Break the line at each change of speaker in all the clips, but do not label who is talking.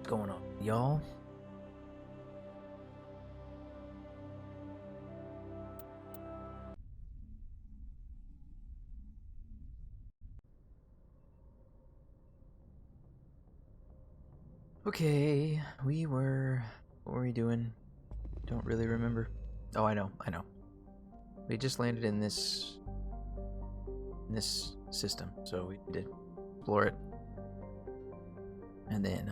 going on, y'all? Okay, what were we doing? Don't really remember. Oh, I know. We just landed in this system, so we did explore it, and then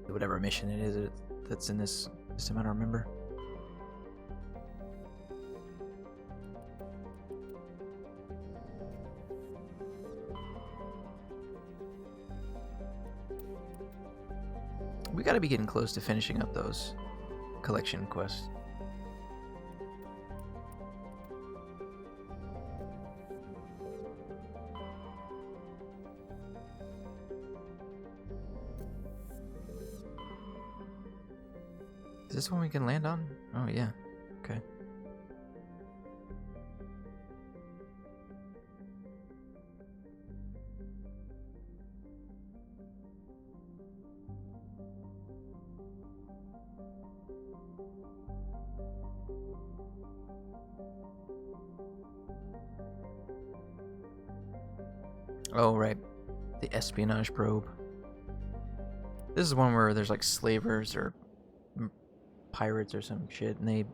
whatever mission it is that's in this system, I don't remember. We gotta be getting close to finishing up those collection quests. Is this one we can land on? Oh, yeah. Okay. Oh, right. The espionage probe. This is one where there's like slavers or pirates or some shit, and they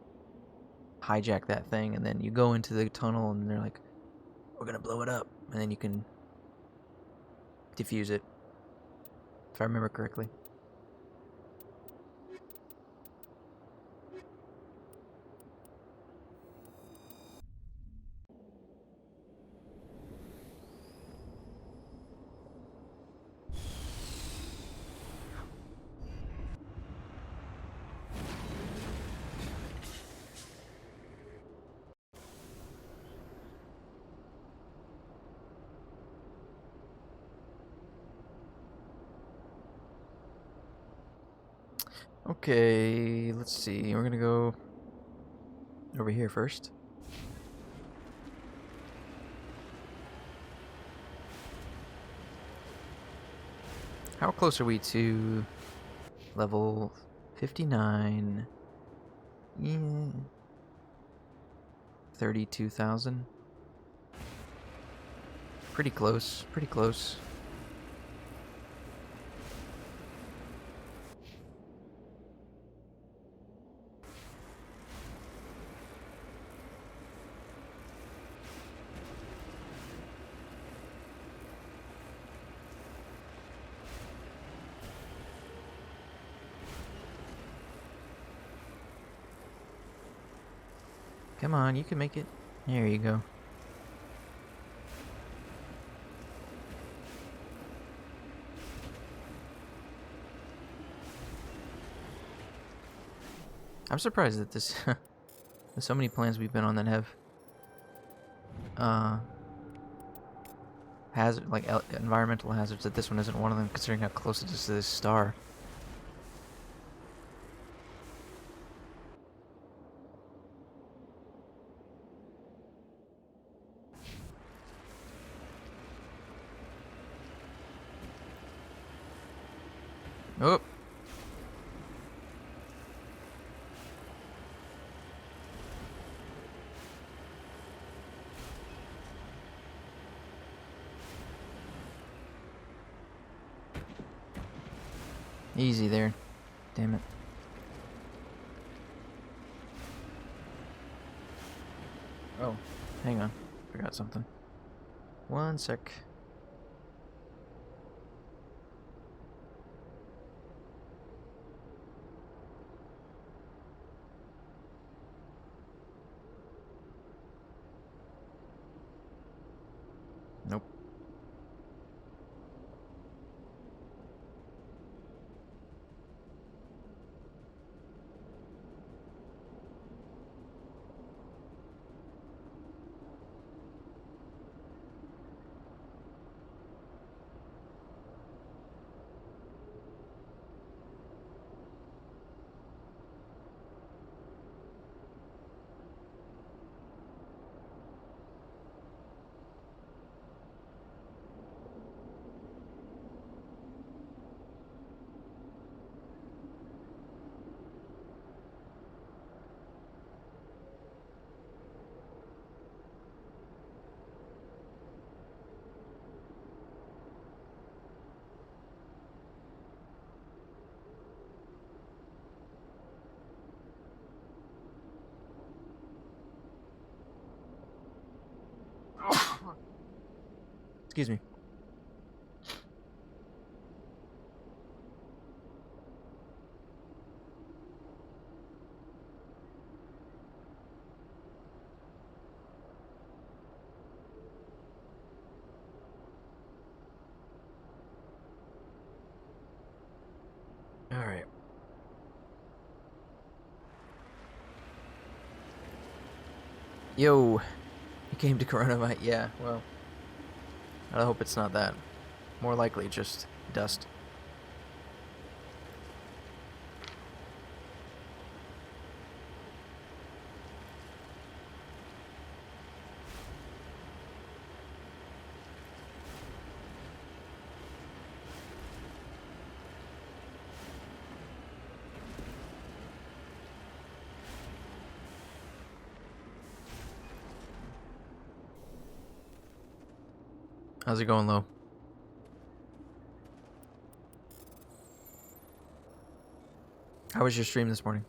hijack that thing, and then you go into the tunnel, and they're like, "We're gonna blow it up," and then you can defuse it, if I remember correctly. Okay, let's see. We're gonna go over here first. How close are we to level 59? Yeah. 32,000. Pretty close, pretty close. Come on, you can make it. There you go. I'm surprised that this there's so many plans we've been on that have hazard like environmental hazards, that this one isn't one of them, considering how close it is to this star. Oh. Easy there. Damn it. Oh, hang on. Forgot something. One sec. Nope. Excuse me. All right. Yo, you came to Corona, yeah, well, I hope it's not that. More likely just dust. How's it going, Lo? How was your stream this morning?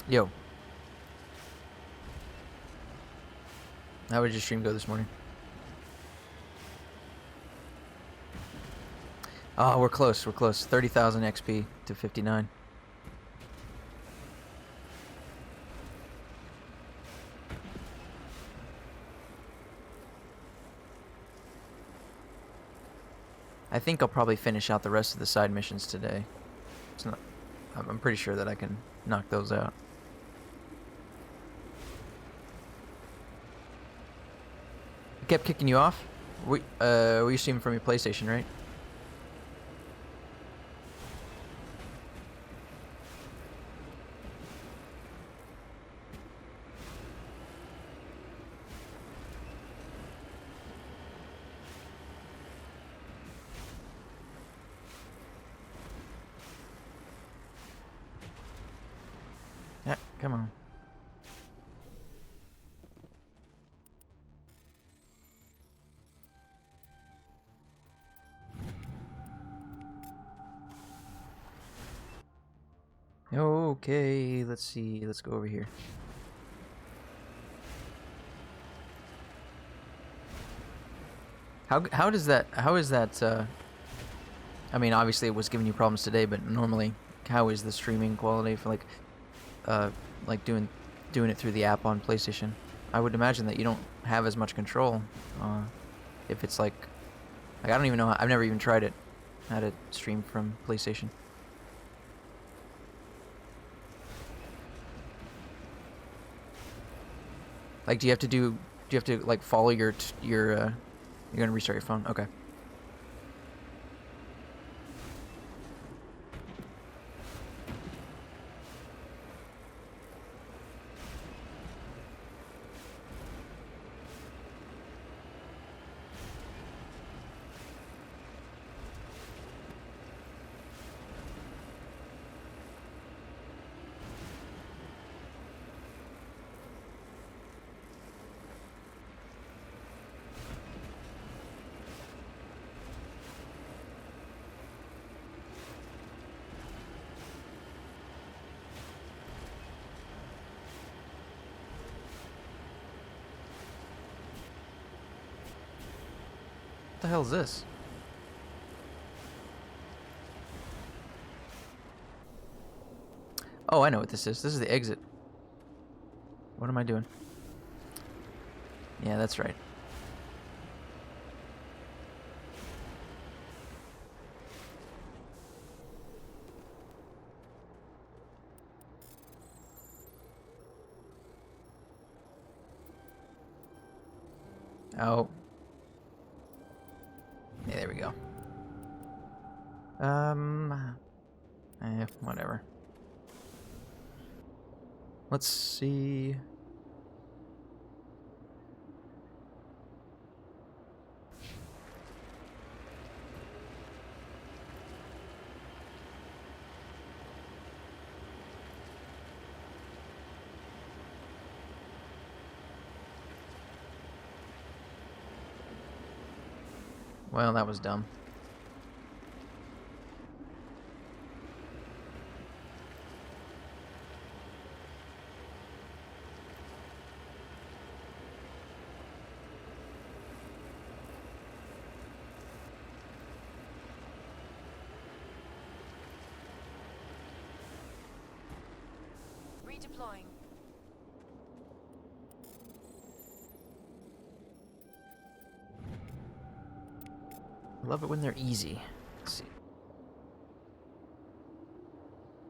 Yo. How did your stream go this morning? Oh, we're close. We're close. 30,000 XP to 59. I think I'll probably finish out the rest of the side missions today. It's not. I'm pretty sure that I can knock those out. It kept kicking you off? Were you streaming from your PlayStation, right? Yeah, come on. Okay, let's see. Let's go over here. How is that? I mean, obviously it was giving you problems today, but normally, how is the streaming quality for like doing it through the app on PlayStation? I would imagine that you don't have as much control. If it's like I don't even know. I've never even tried it. How to stream from PlayStation. Like, do you have to like follow your you're gonna restart your phone? Okay. What the hell is this? Oh, I know what this is. This is the exit. What am I doing? Yeah, that's right. Oh. Yeah, there we go. Whatever. Let's see. Well, that was dumb.
Redeploying.
I love it when they're easy. Let's see.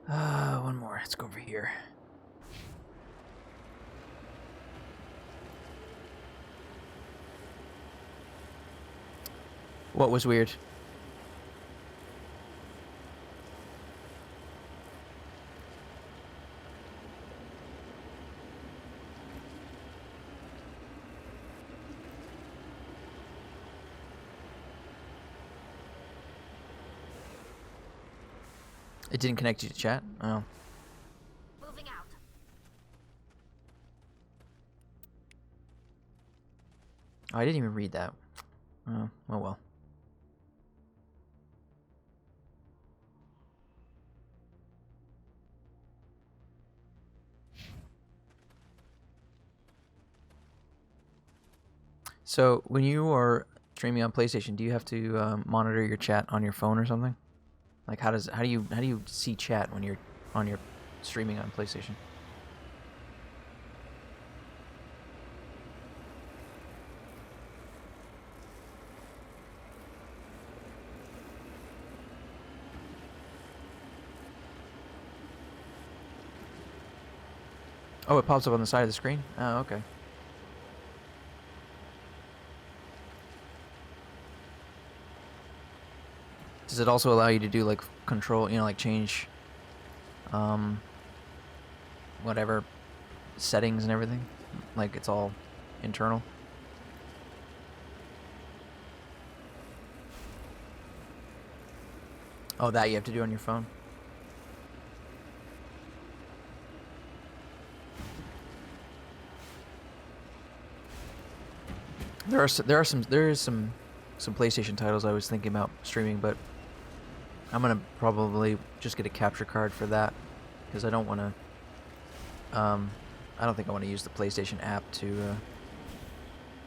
One more. Let's go over here. What was weird? It didn't connect you to chat? Oh.
Moving out.
Oh, I didn't even read that. Oh well. So, when you are streaming on PlayStation, do you have to monitor your chat on your phone or something? Like, how do you see chat when you're on your streaming on PlayStation? Oh, it pops up on the side of the screen? Oh, okay. Does it also allow you to do, like, control, you know, like, change, whatever, settings and everything? Like, it's all internal? Oh, that you have to do on your phone? There is some PlayStation titles I was thinking about streaming, but I'm gonna probably just get a capture card for that because I don't want to. I don't think I want to use the PlayStation app to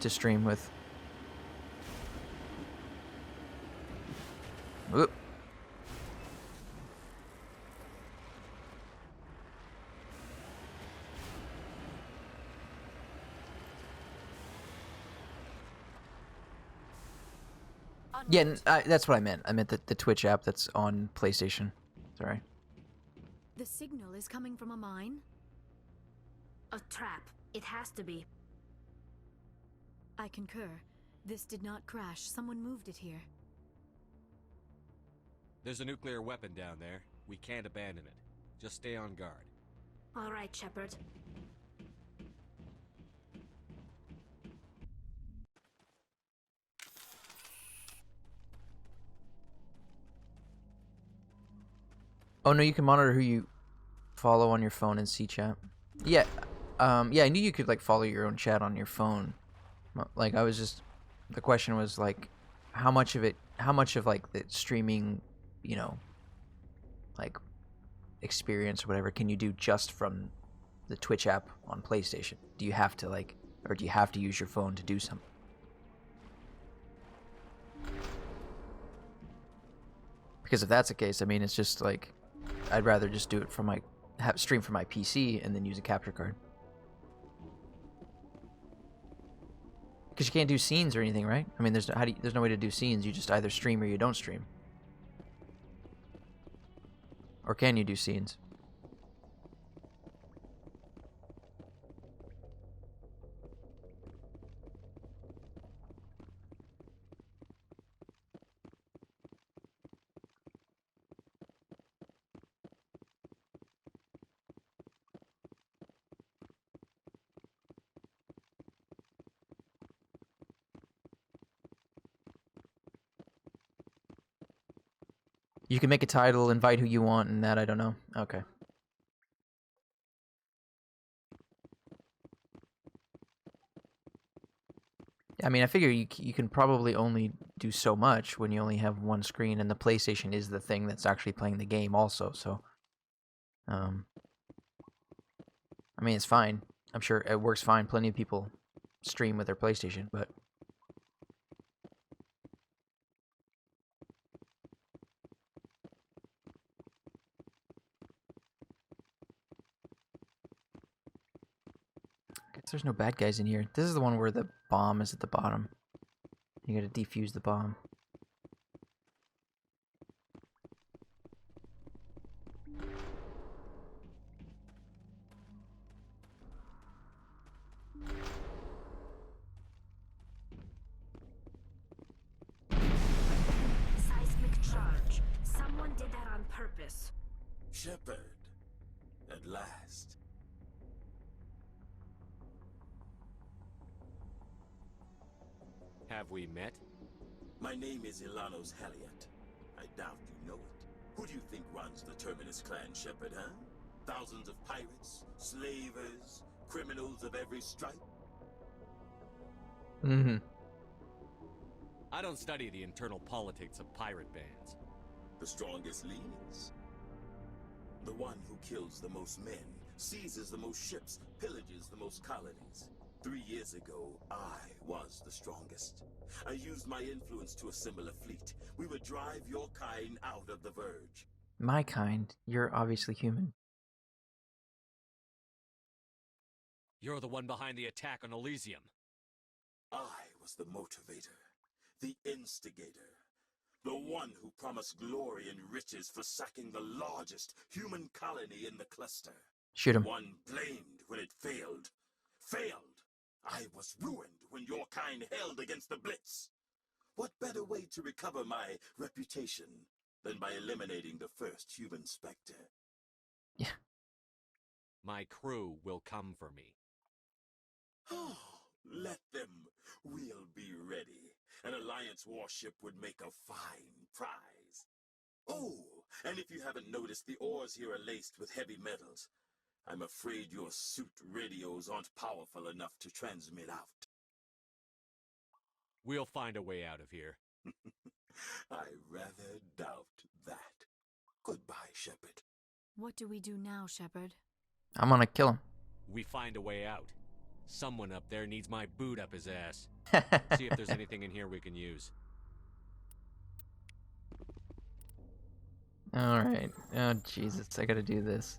stream with. Whoop. Yeah, that's what I meant. I meant the Twitch app that's on PlayStation. Sorry.
The signal is coming from a mine? A trap. It has to be. I concur. This did not crash. Someone moved it here.
There's a nuclear weapon down there. We can't abandon it. Just stay on guard.
All right, Shepard.
Oh no, you can monitor who you follow on your phone and see chat. Yeah, yeah, I knew you could like follow your own chat on your phone. Like I was just, the question was like, how much of like the streaming, you know, like experience or whatever can you do just from the Twitch app on PlayStation? Do you have to like, or do you have to use your phone to do something? Because if that's the case, I mean, it's just like, I'd rather just do it from my, stream from my PC and then use a capture card. Because you can't do scenes or anything, right? I mean, there's no way to do scenes. You just either stream or you don't stream. Or can you do scenes? You can make a title, invite who you want, and that I don't know. Okay. I mean, I figure you can probably only do so much when you only have one screen, and the PlayStation is the thing that's actually playing the game also. So, I mean, it's fine. I'm sure it works fine. Plenty of people stream with their PlayStation, but I guess there's no bad guys in here. This is the one where the bomb is at the bottom. You gotta defuse the bomb.
Seismic charge. Someone did that on purpose.
Shepard, at last.
Have we met?
My name is Ilanos Haliat. I doubt you know it. Who do you think runs the Terminus clan, Shepard, huh? Thousands of pirates, slavers, criminals of every stripe?
Mm-hmm.
I don't study the internal politics of pirate bands.
The strongest leads. The one who kills the most men, seizes the most ships, pillages the most colonies. 3 years ago, I was the strongest. I used my influence to assemble a fleet. We would drive your kind out of the Verge.
My kind? You're obviously human.
You're the one behind the attack on Elysium.
I was the motivator, the instigator, the one who promised glory and riches for sacking the largest human colony in the cluster.
Shoot him.
One blamed when it failed. Failed! I was ruined when your kind held against the Blitz. What better way to recover my reputation than by eliminating the first human Spectre?
Yeah.
My crew will come for me.
Oh, let them. We'll be ready. An Alliance warship would make a fine prize. Oh, and if you haven't noticed, the ores here are laced with heavy metals. I'm afraid your suit radios aren't powerful enough to transmit out.
We'll find a way out of here.
I rather doubt that. Goodbye, Shepard.
What do we do now, Shepard?
I'm gonna kill him.
We find a way out. Someone up there needs my boot up his ass. See if there's anything in here we can use.
Alright. Oh, Jesus. I gotta do this.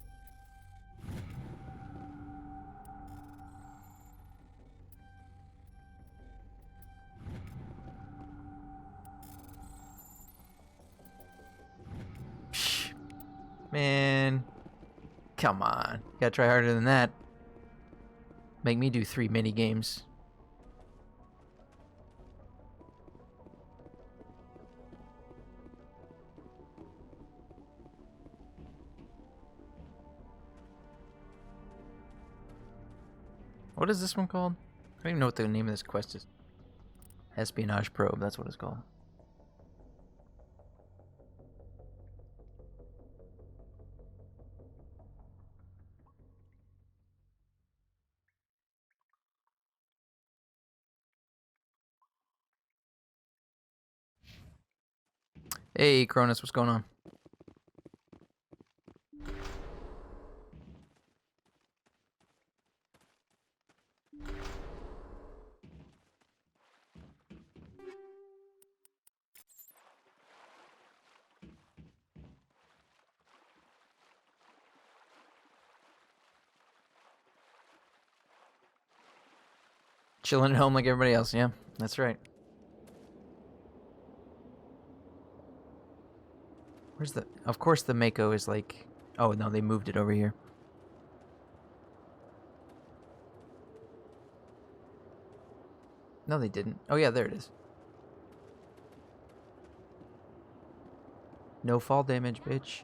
Psh. Man. Come on. Gotta try harder than that. Make me do 3 mini games. What is this one called? I don't even know what the name of this quest is. Espionage Probe, that's what it's called. Hey, Cronus, what's going on? Chilling at home like everybody else, yeah, that's right. Where's the... Of course the Mako is like... Oh, no, they moved it over here. No, they didn't. Oh, yeah, there it is. No fall damage, bitch.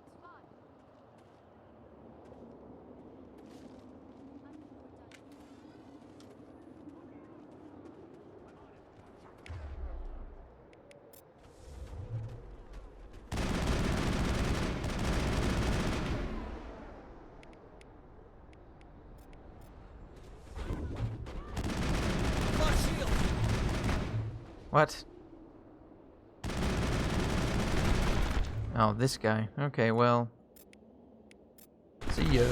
What? Oh, this guy. Okay, well. See ya.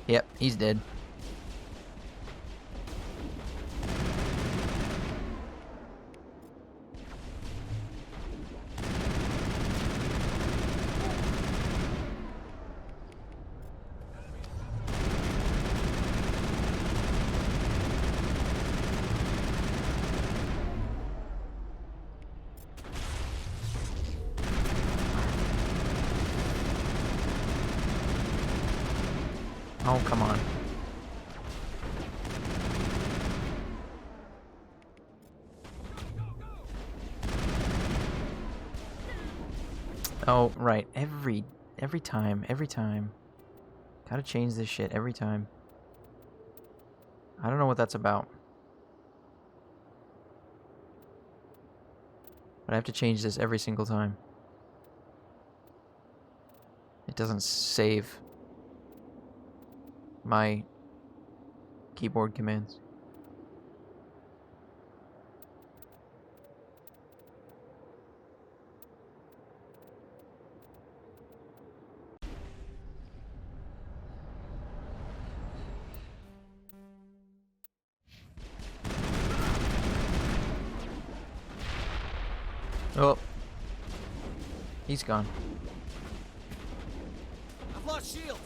Yep, he's dead. Oh, come on. Oh, right. Every time. Gotta change this shit every time. I don't know what that's about. But I have to change this every single time. It doesn't save my keyboard commands. Oh. He's gone.
I've lost shields.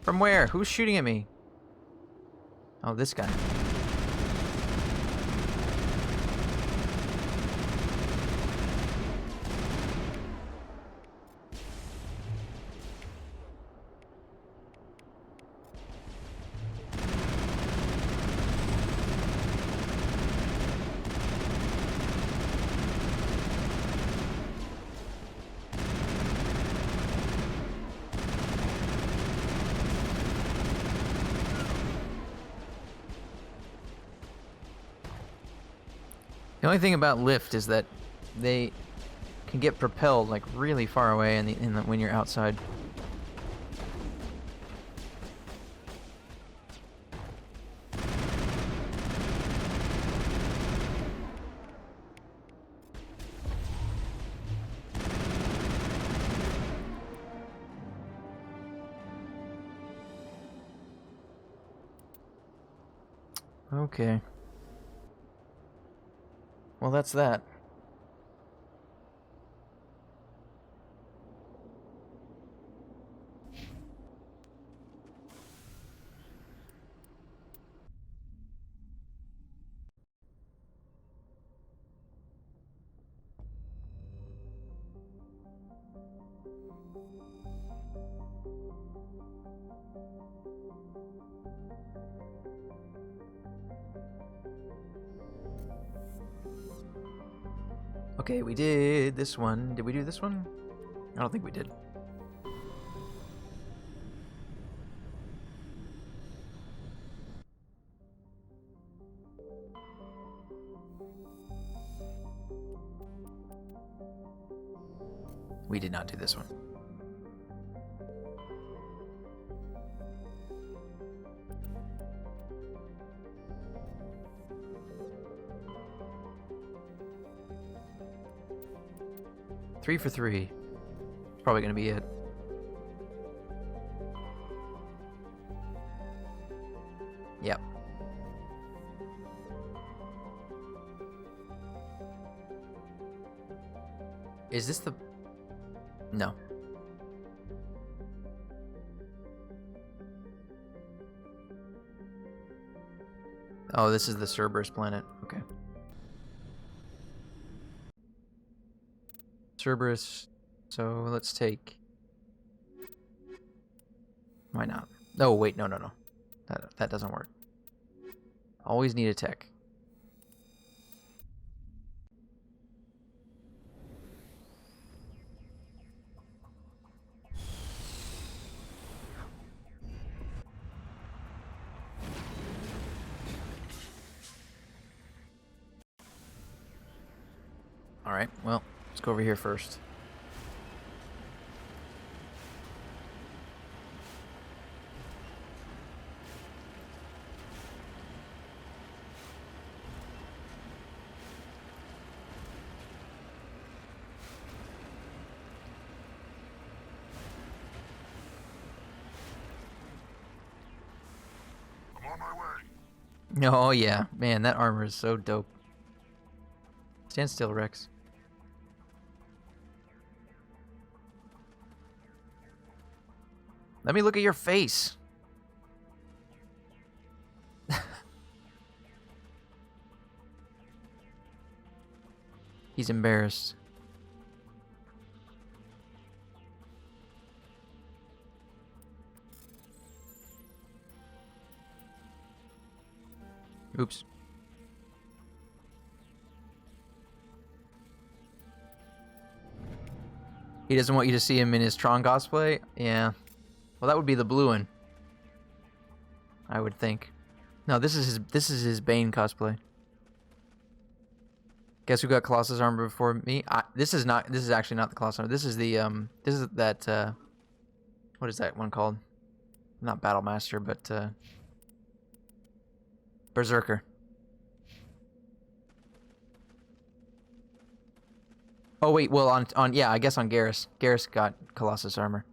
From where? Who's shooting at me? Oh, this guy. The only thing about lift is that they can get propelled like really far away when you're outside. Okay. Well, that's that. Okay, we did this one. Did we do this one? I don't think we did. We did not do this one. Three for three. It's probably gonna be it. Yep. Is this the... No. Oh, this is the Cerberus planet. Okay. Cerberus. So let's take... Why not? Oh, wait. No. That doesn't work. Always need a tech. Alright, well, let's go over here first.
I'm on my way.
Oh yeah, man, that armor is so dope. Stand still, Rex. Let me look at your face. He's embarrassed. Oops. He doesn't want you to see him in his Tron cosplay? Yeah. Well, that would be the blue one, I would think. No, this is his Bane cosplay. Guess who got Colossus armor before me? This is actually not the Colossus armor. This is the this is that what is that one called? Not Battlemaster, but Berserker. Oh wait, well on yeah, I guess on Garrus. Garrus got Colossus armor.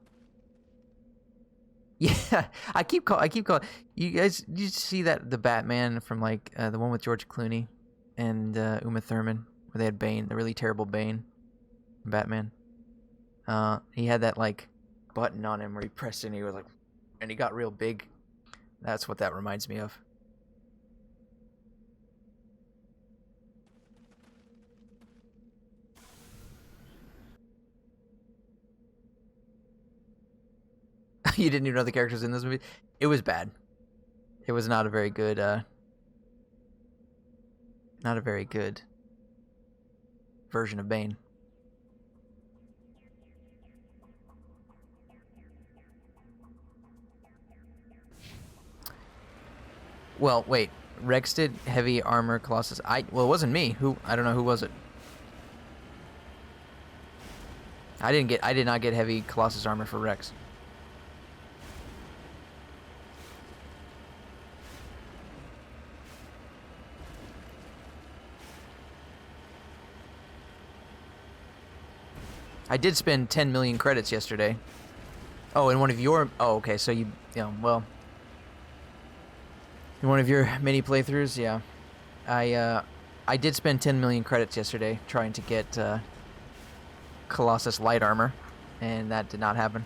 Yeah, I keep calling. You guys, did you see that the Batman from like the one with George Clooney and Uma Thurman, where they had Bane, the really terrible Bane, from Batman. He had that like button on him where he pressed it and he was like, and he got real big. That's what that reminds me of. You didn't even know the characters in this movie? It was bad. It was not a very good, version of Bane. Well, wait. Rex did heavy armor Colossus. Well, it wasn't me. I don't know who was it. I did not get heavy Colossus armor for Rex. I did spend 10 million credits yesterday. Oh, in one of your... Oh, okay, so you know, well... In one of your mini playthroughs, yeah. I did spend 10 million credits yesterday trying to get Colossus light armor, and that did not happen.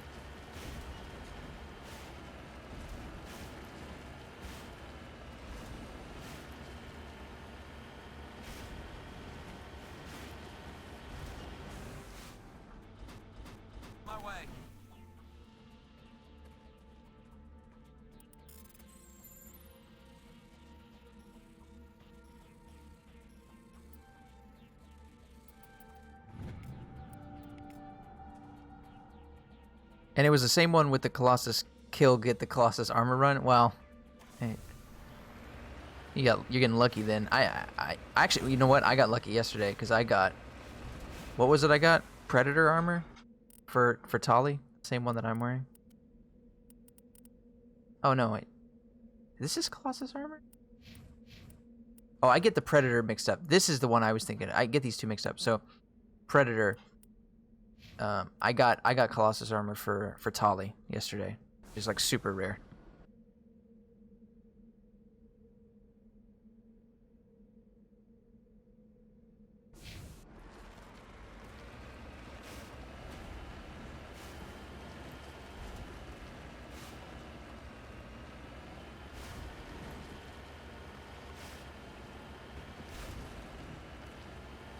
And it was the same one with the Colossus kill, get the Colossus armor run. Well, hey, you're getting lucky then. I actually, you know what? I got lucky yesterday because I got, what was it? I got Predator armor for Tali, same one that I'm wearing. Oh no, wait, this is Colossus armor. Oh, I get the Predator mixed up. This is the one I was thinking. I get these two mixed up. So, Predator. I got Colossus armor for Tali yesterday. It's like super rare.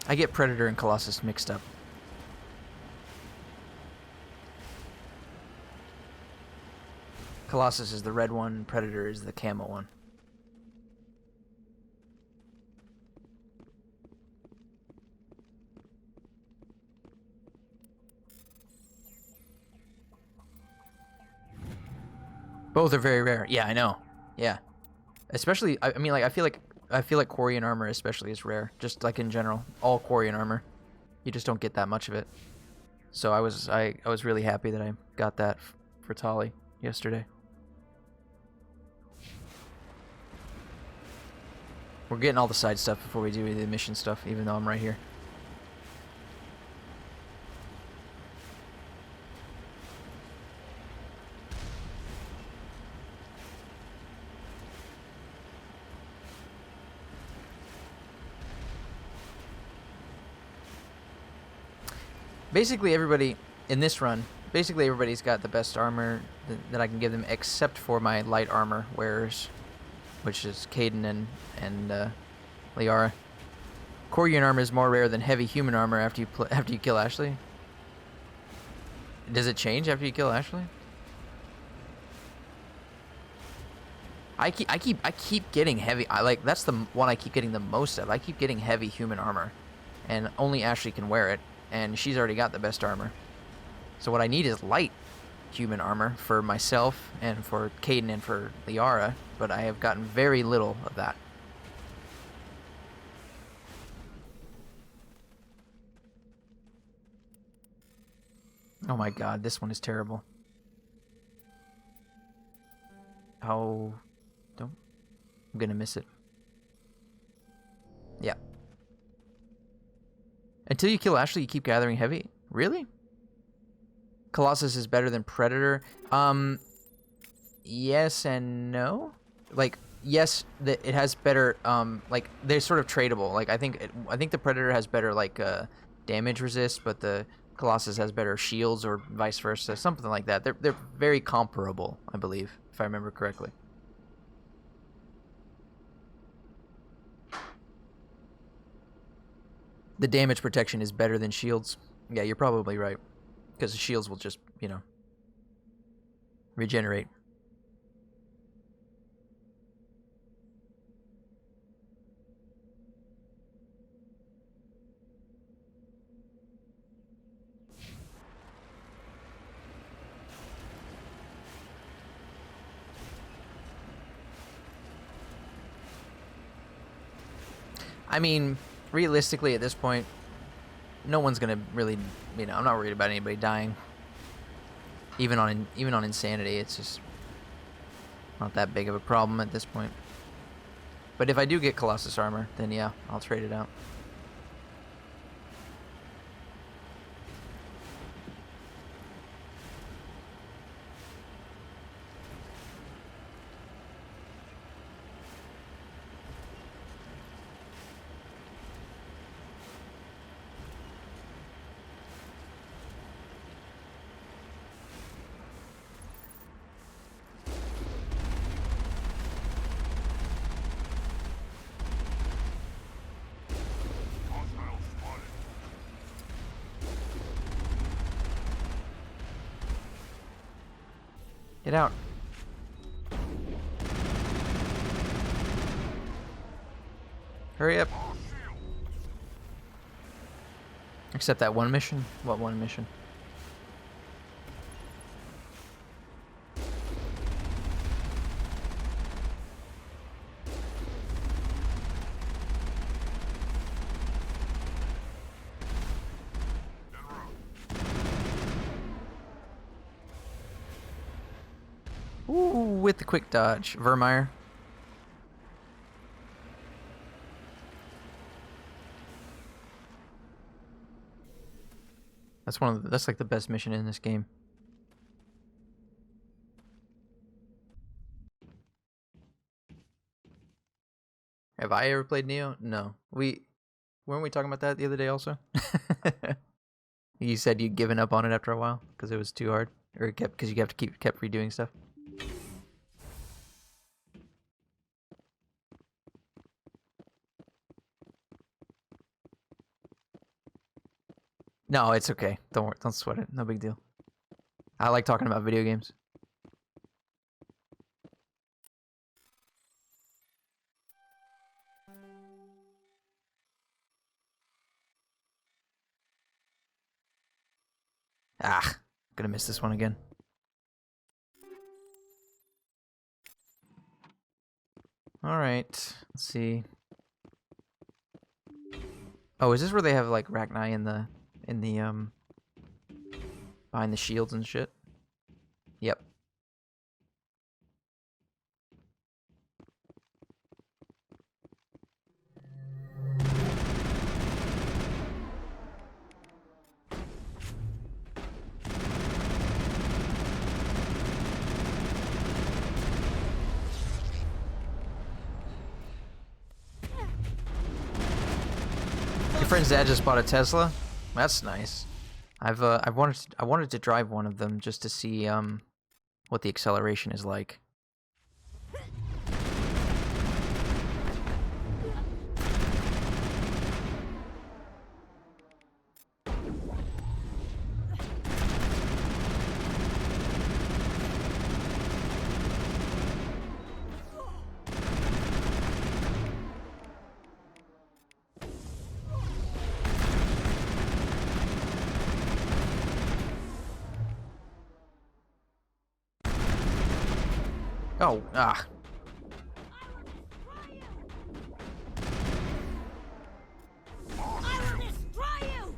I get Predator and Colossus mixed up. Colossus is the red one, Predator is the camo one. Both are very rare. Yeah, I know. Yeah. Especially, I mean, like, I feel like Quarian armor especially is rare. Just like in general. All Quarian armor. You just don't get that much of it. So I was really happy that I got that for Tali yesterday. We're getting all the side stuff before we do the mission stuff, even though I'm right here. Basically everybody in this run, basically everybody's got the best armor that I can give them, except for my light armor wearers, which is Caden and Liara. Corian armor is more rare than heavy human armor after you kill Ashley. Does it change after you kill Ashley? I keep getting heavy. That's the one I keep getting the most of. I keep getting heavy human armor, and only Ashley can wear it, and she's already got the best armor. So what I need is light human armor for myself and for Caden and for Liara, but I have gotten very little of that. Oh my god, this one is terrible. Oh, I'm gonna miss it. Yeah. Until you kill Ashley, you keep gathering heavy? Really? Colossus is better than Predator? Yes and no. Like, yes, it has better, like, they're sort of tradable. Like, I think the Predator has better, like, damage resist, but the Colossus has better shields, or vice versa, something like that. They're very comparable, I believe, if I remember correctly. The damage protection is better than shields. Yeah, you're probably right. Because the shields will just, you know, regenerate. I mean, realistically, at this point, no one's gonna really, you know, I'm not worried about anybody dying. Even on Insanity, it's just not that big of a problem at this point. But if I do get Colossus armor, then yeah, I'll trade it out. Get out. Hurry up. Except that one mission? What one mission? Ooh, with the quick dodge. Vermeer. That's like the best mission in this game. Have I ever played Neo? No. Weren't we talking about that the other day also? You said you'd given up on it after a while because it was too hard, or because you kept redoing stuff. No, it's okay. Don't worry. Don't sweat it. No big deal. I like talking about video games. Ah, gonna miss this one again. All right. Let's see. Oh, is this where they have like Rachni in the in the behind the shields and shit. Yep. Your friend's dad just bought a Tesla. That's nice. I wanted to drive one of them just to see what the acceleration is like. Oh, ah.
I will destroy you!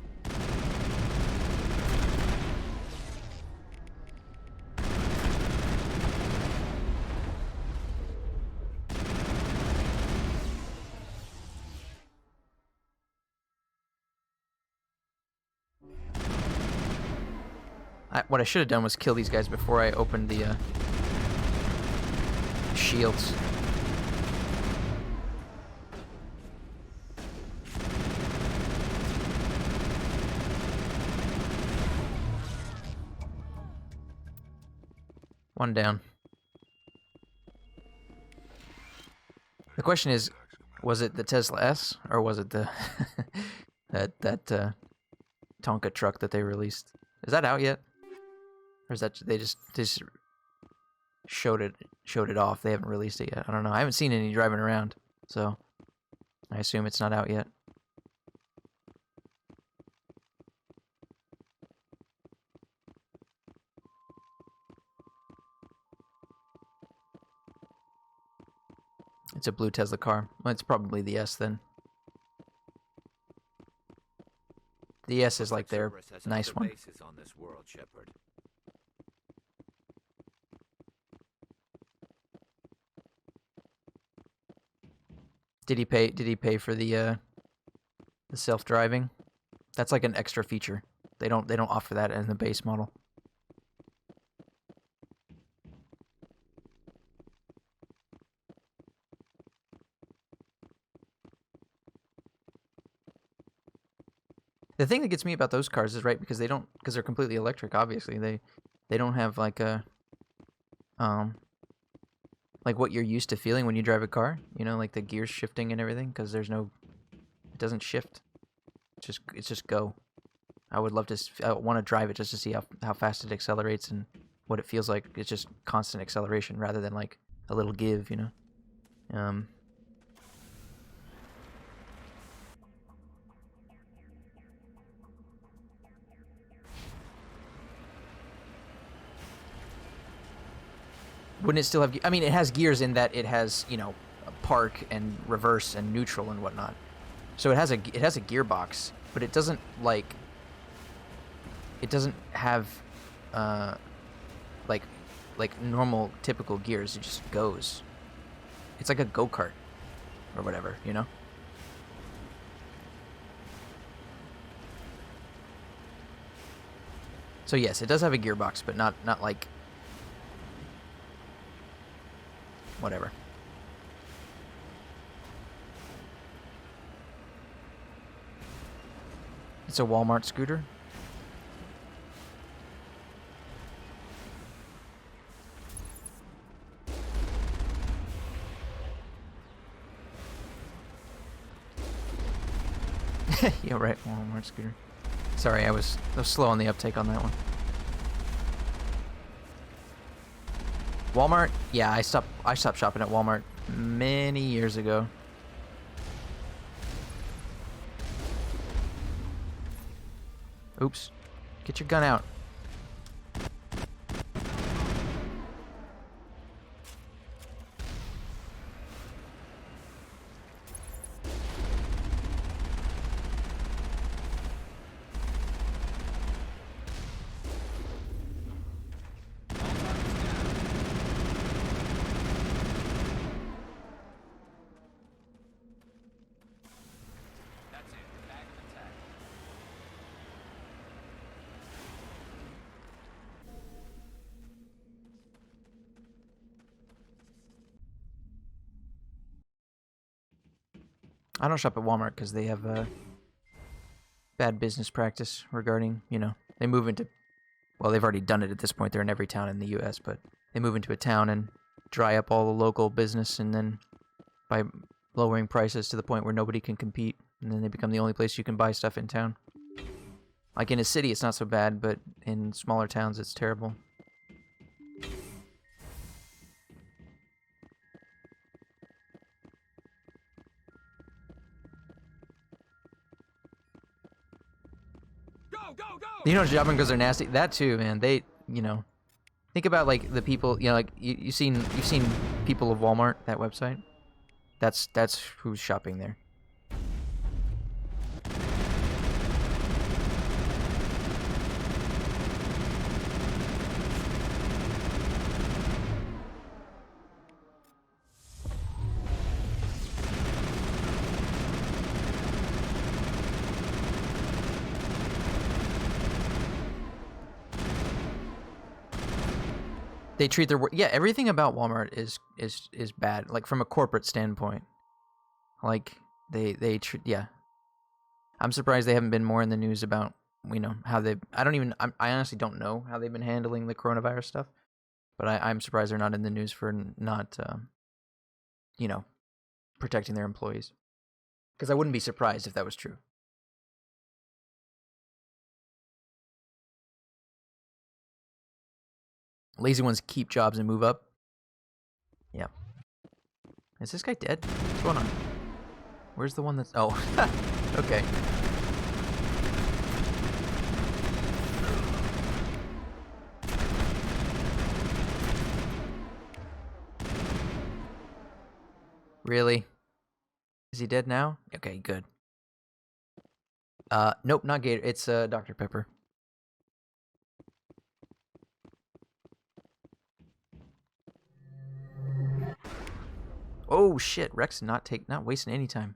What I should have done was kill these guys before I opened the shields. One down. The question is, was it the Tesla S or was it the that Tonka truck that they released? Is that out yet? Or is that they just showed it off? They haven't released it yet. I don't know. I haven't seen any driving around, so I assume it's not out yet. It's a blue Tesla car. Well, it's probably the S then. The S is like their nice one.
On this world, Shepard.
Did he pay for the self-driving? That's like an extra feature. They don't offer that in the base model. The thing that gets me about those cars is because they're completely electric. Obviously, they don't have like a like what you're used to feeling when you drive a car. You know, like the gears shifting and everything. Because it doesn't shift. It's just go. I would love to. I want to drive it just to see how fast it accelerates and what it feels like. It's just constant acceleration rather than like a little give. You know. Wouldn't it still have... I mean, it has gears in that it has, you know, park and reverse and neutral and whatnot. So it has a gearbox, but it doesn't, like... It doesn't have, like normal, typical gears. It just goes. It's like a go-kart or whatever, you know? So yes, it does have a gearbox, but not like... whatever. It's a Walmart scooter. Yeah, right, Walmart scooter. Sorry, I was slow on the uptake on that one. Walmart? Yeah, I stopped shopping at Walmart many years ago. Oops. Get your gun out. I don't shop at Walmart because they have bad business practice regarding, you know, they move into, well, they've already done it at this point. They're in every town in the U.S., but they move into a town and dry up all the local business, and then by lowering prices to the point where nobody can compete, and then they become the only place you can buy stuff in town. Like in a city, it's not so bad, but in smaller towns, it's terrible.
Go, go, go!
You know, shopping because they're nasty. That too, man. They, you know, think about like the people. You know, like you've seen people of Walmart, that website. That's who's shopping there. They treat their yeah, everything about Walmart is bad, like from a corporate standpoint. Like they treat, yeah. I'm surprised they haven't been more in the news about, you know, how they. I honestly don't know how they've been handling the coronavirus stuff, but I'm surprised they're not in the news for not, you know, protecting their employees. Because I wouldn't be surprised if that was true. Lazy ones keep jobs and move up. Yeah. Is this guy dead? What's going on? Where's the one that's... Oh. Okay. Really? Is he dead now? Okay, good. Nope, not Gator. It's Dr. Pepper. Oh shit, Rex not wasting any time.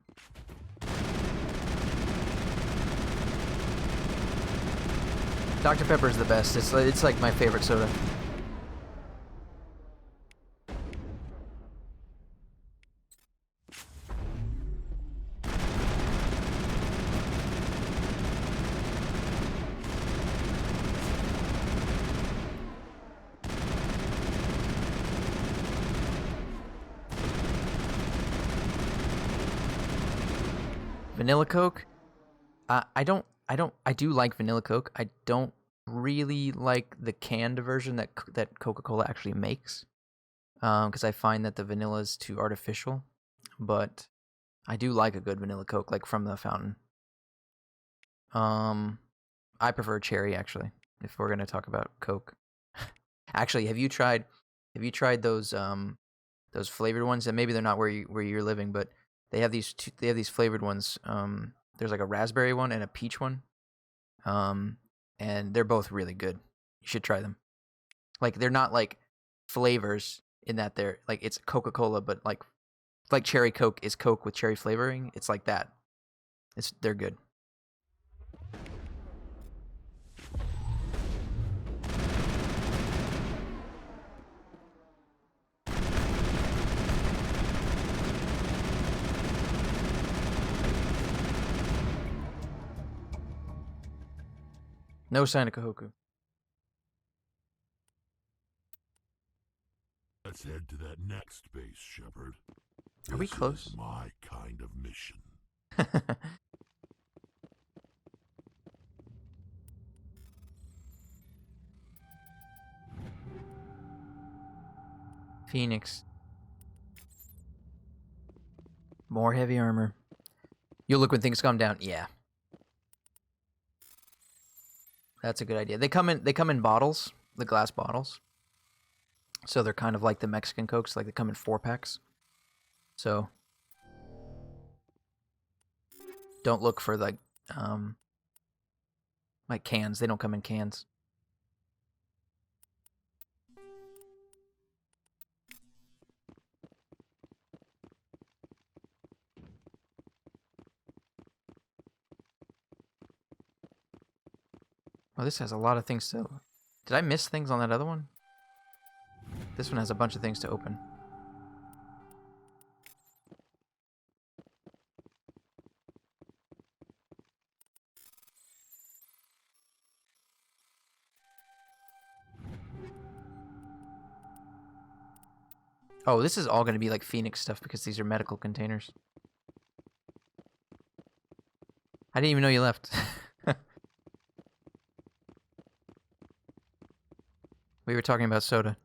Dr. Pepper is the best. It's like my favorite soda. Vanilla Coke? I do like Vanilla Coke. I don't really like the canned version that Coca-Cola actually makes. Because I find that the vanilla is too artificial. But I do like a good Vanilla Coke, like from the fountain. I prefer cherry, actually, if we're gonna talk about Coke. Actually, have you tried those flavored ones? And maybe they're not where you're living, but they have these flavored ones. There's like a raspberry one and a peach one. And they're both really good. You should try them. Like they're not like flavors in that they're like it's Coca-Cola, but like cherry Coke is Coke with cherry flavoring. It's like that. They're good. No sign of Kahoku.
Let's head to that next base, Shepard.
Are we close?
This is my kind of mission.
Phoenix. More heavy armor. You'll look when things calm down. Yeah. That's a good idea. They come in bottles, the glass bottles. So they're kind of like the Mexican Cokes, like they come in 4-packs. So don't look for like cans. They don't come in cans. Oh, this has a lot of things to... Did I miss things on that other one? This one has a bunch of things to open. Oh, this is all going to be like Phoenix stuff because these are medical containers. I didn't even know you left. We were talking about soda.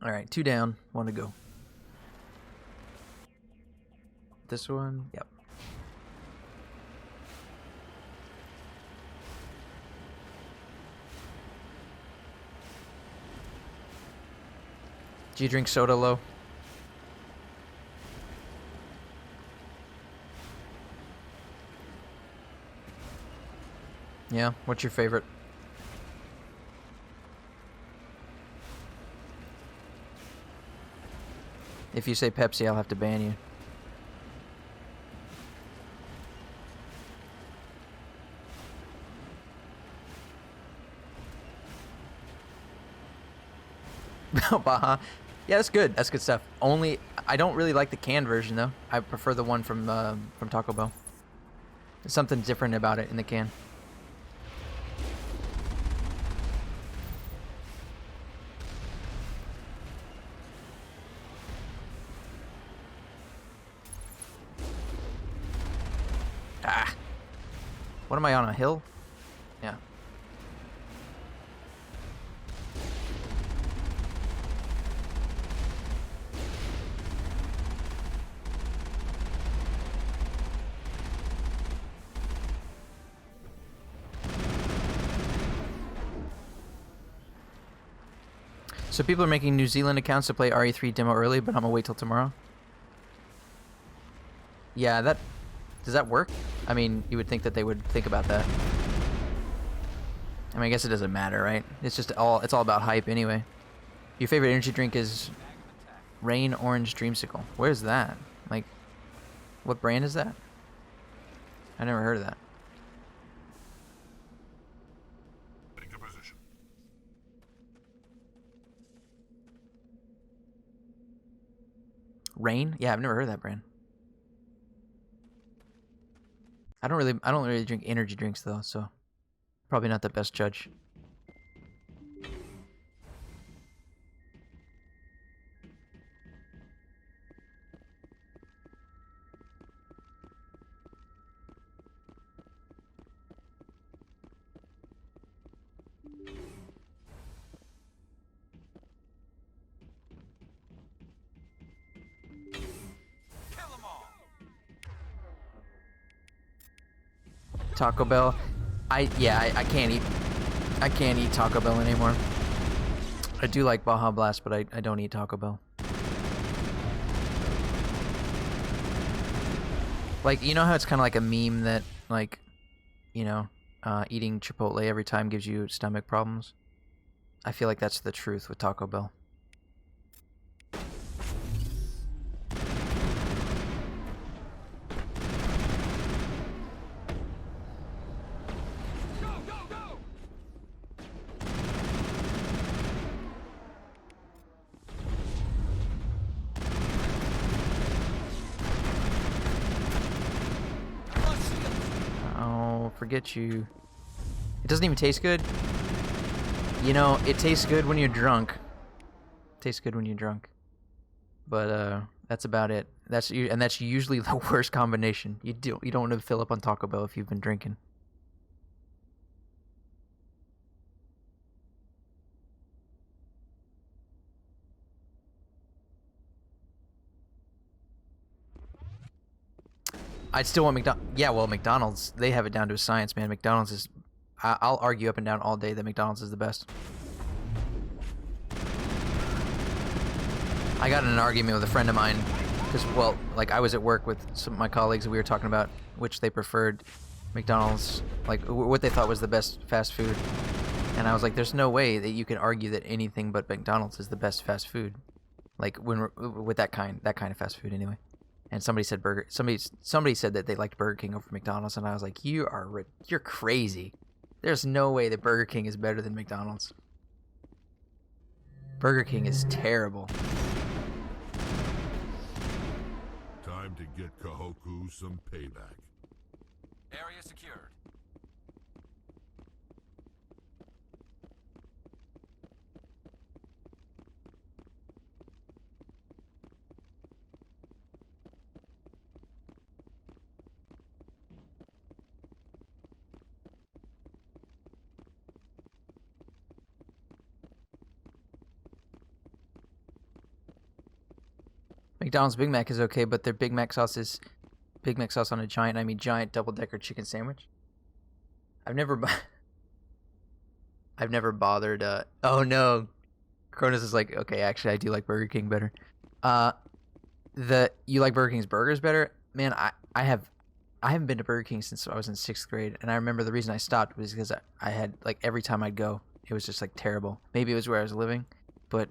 All right, 2 down, 1 to go. This one, yep. Do you drink soda, Lo? Yeah, what's your favorite? If you say Pepsi, I'll have to ban you. Baja. Yeah, that's good. That's good stuff. Only, I don't really like the canned version, though. I prefer the one from Taco Bell. There's something different about it in the can. Ah. What am I on, a hill? Yeah. So people are making New Zealand accounts to play RE3 demo early, but I'm gonna wait till tomorrow. Yeah, that... Does that work? I mean, you would think that they would think about that. I mean, I guess it doesn't matter, right? It's just all... It's all about hype anyway. Your favorite energy drink is... Rain Orange Dreamsicle. Where's that? Like... What brand is that? I never heard of that.
Take a position.
Rain? Yeah, I've never heard of that brand. I don't really drink energy drinks though, so probably not the best judge. Taco Bell. I can't eat Taco Bell anymore. I do like Baja Blast, but I don't eat Taco Bell. Like, you know how it's kind of like a meme that, like, you know, eating Chipotle every time gives you stomach problems? I feel like that's the truth with Taco Bell. Forget you. It doesn't even taste good. You know, it tastes good when you're drunk. It tastes good when you're drunk. But that's about it. That's usually the worst combination. You don't want to fill up on Taco Bell if you've been drinking. I'd still want McDonald's. Yeah, well, McDonald's, they have it down to a science, man. McDonald's is... I'll argue up and down all day that McDonald's is the best. I got in an argument with a friend of mine Because, well, like, I was at work with some of my colleagues and we were talking about which they preferred. McDonald's, like, what they thought was the best fast food. And I was like, there's no way that you can argue that anything but McDonald's is the best fast food. Like, with that kind of fast food anyway. And somebody said somebody said that they liked Burger King over McDonald's, and I was like, you're crazy. There's no way that Burger King is better than McDonald's. Burger King is terrible.
Time to get Kahoku some payback.
Area secured.
McDonald's Big Mac is okay, but their Big Mac sauce is Big Mac sauce on a giant double-decker chicken sandwich. I've never bothered. Oh no, Cronus is like, okay, actually, I do like Burger King better. You like Burger King's burgers better? Man, I haven't been to Burger King since I was in 6th grade, and I remember the reason I stopped was because I had, like, every time I'd go, it was just like terrible. Maybe it was where I was living, but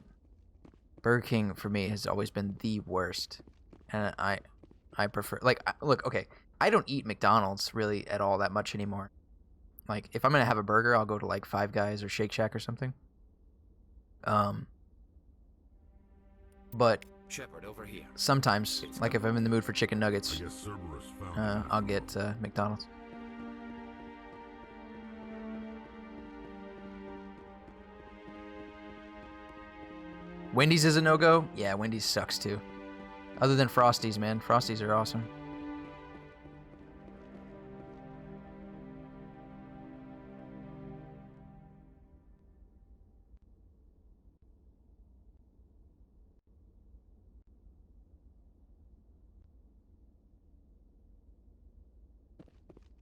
Burger King for me has always been the worst, and I prefer, like, look, okay, I don't eat McDonald's really at all that much anymore. Like, if I'm gonna have a burger, I'll go to like Five Guys or Shake Shack or something. But
Shepard, over here.
sometimes, like if I'm in the mood for chicken
I
nuggets,
guess Cerberus found
I'll get McDonald's. Wendy's is a no-go? Yeah, Wendy's sucks too. Other than Frosties, man. Frosties are awesome.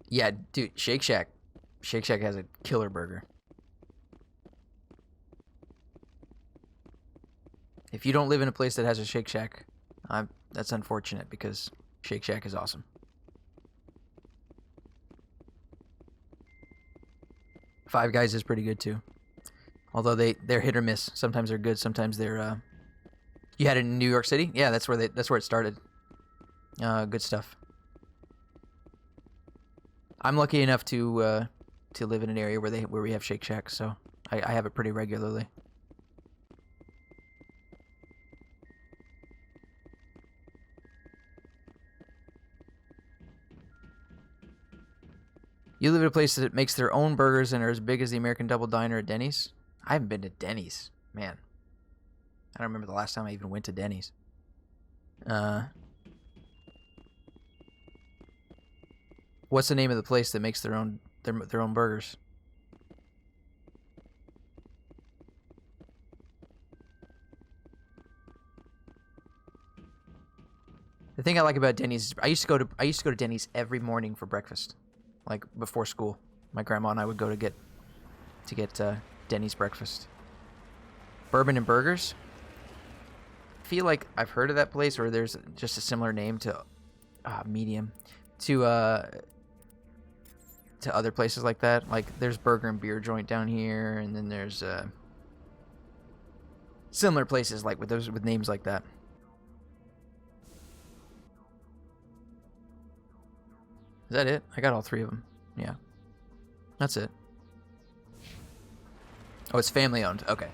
Yeah, dude, Shake Shack. Shake Shack has a killer burger. If you don't live in a place that has a Shake Shack, that's unfortunate because Shake Shack is awesome. Five Guys is pretty good too. Although they're hit or miss. Sometimes they're good, sometimes they're You had it in New York City? Yeah, that's where it started. Good stuff. I'm lucky enough to live in an area where we have Shake Shack, so I have it pretty regularly. You live in a place that makes their own burgers and are as big as the American Double Diner at Denny's? I haven't been to Denny's. Man. I don't remember the last time I even went to Denny's. What's the name of the place that makes their own burgers? The thing I like about Denny's is I used to go to Denny's every morning for breakfast. Like before school, my grandma and I would go to get Denny's breakfast. Bourbon and Burgers. I feel like I've heard of that place, or there's just a similar name to Medium to other places like that. Like there's Burger and Beer Joint down here, and then there's similar places like with names like that. Is that it? I got all three of them. Yeah. That's it. Oh, it's family owned. Okay.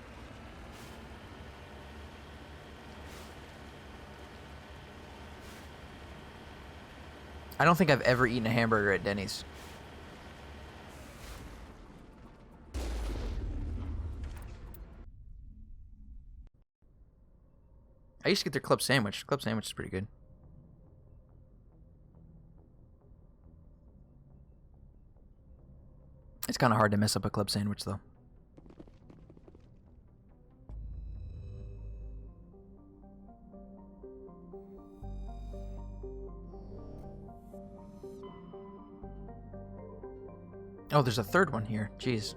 I don't think I've ever eaten a hamburger at Denny's. I used to get their club sandwich. Club sandwich is pretty good. It's kind of hard to mess up a club sandwich, though. Oh, there's a third one here. Jeez.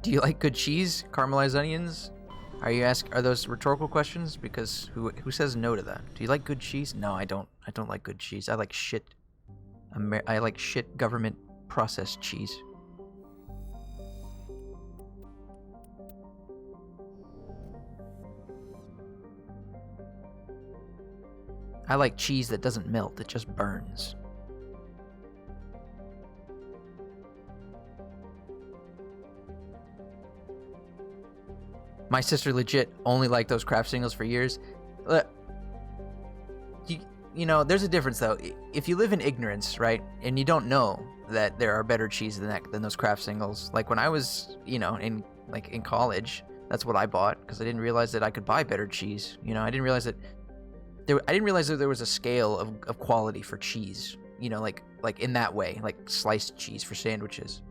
Do you like good cheese? Caramelized onions? Are those rhetorical questions? Because who says no to that? Do you like good cheese? No, I don't. I don't like good cheese. I like shit. I like shit government processed cheese. I like cheese that doesn't melt, it just burns. My sister legit only liked those craft singles for years. You know, there's a difference though. If you live in ignorance, right, and you don't know that there are better cheese than those craft singles. Like when I was, you know, in college, that's what I bought because I didn't realize that I could buy better cheese. You know, I didn't realize that there was a scale of quality for cheese. You know, like in that way, like sliced cheese for sandwiches.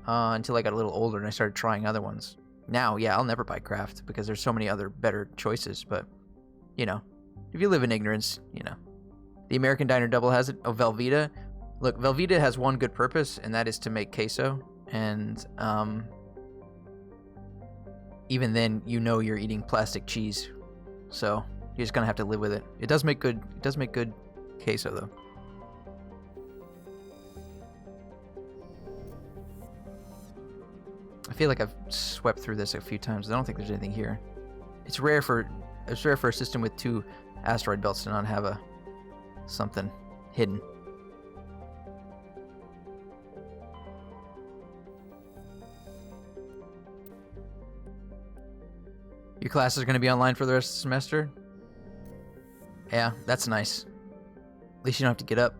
Until I got a little older and I started trying other ones. Now, yeah, I'll never buy Kraft because there's so many other better choices. But, you know, if you live in ignorance, you know. The American Diner Double has it. Oh, Velveeta. Look, Velveeta has one good purpose, and that is to make queso. And even then, you know you're eating plastic cheese. So you're just gonna have to live with it. It does make good queso though. I feel like I've swept through this a few times. I don't think there's anything here. It's rare for a system with 2 asteroid belts to not have something hidden. Your class is going to be online for the rest of the semester? Yeah, that's nice. At least you don't have to get up.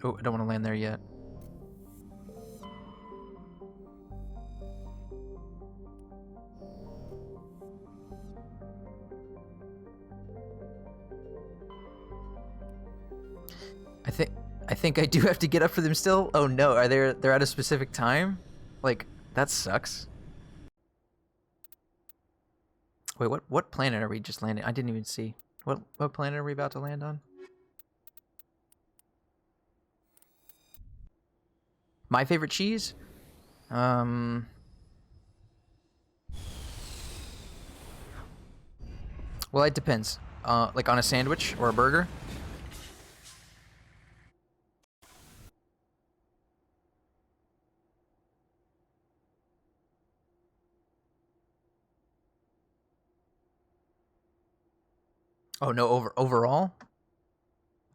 Oh, I don't want to land there yet. I think I do have to get up for them still. Oh no, they're at a specific time? Like, that sucks. Wait, what planet are we just landing? I didn't even see. What planet are we about to land on? My favorite cheese? Well, it depends. Like on a sandwich or a burger? Oh no, overall?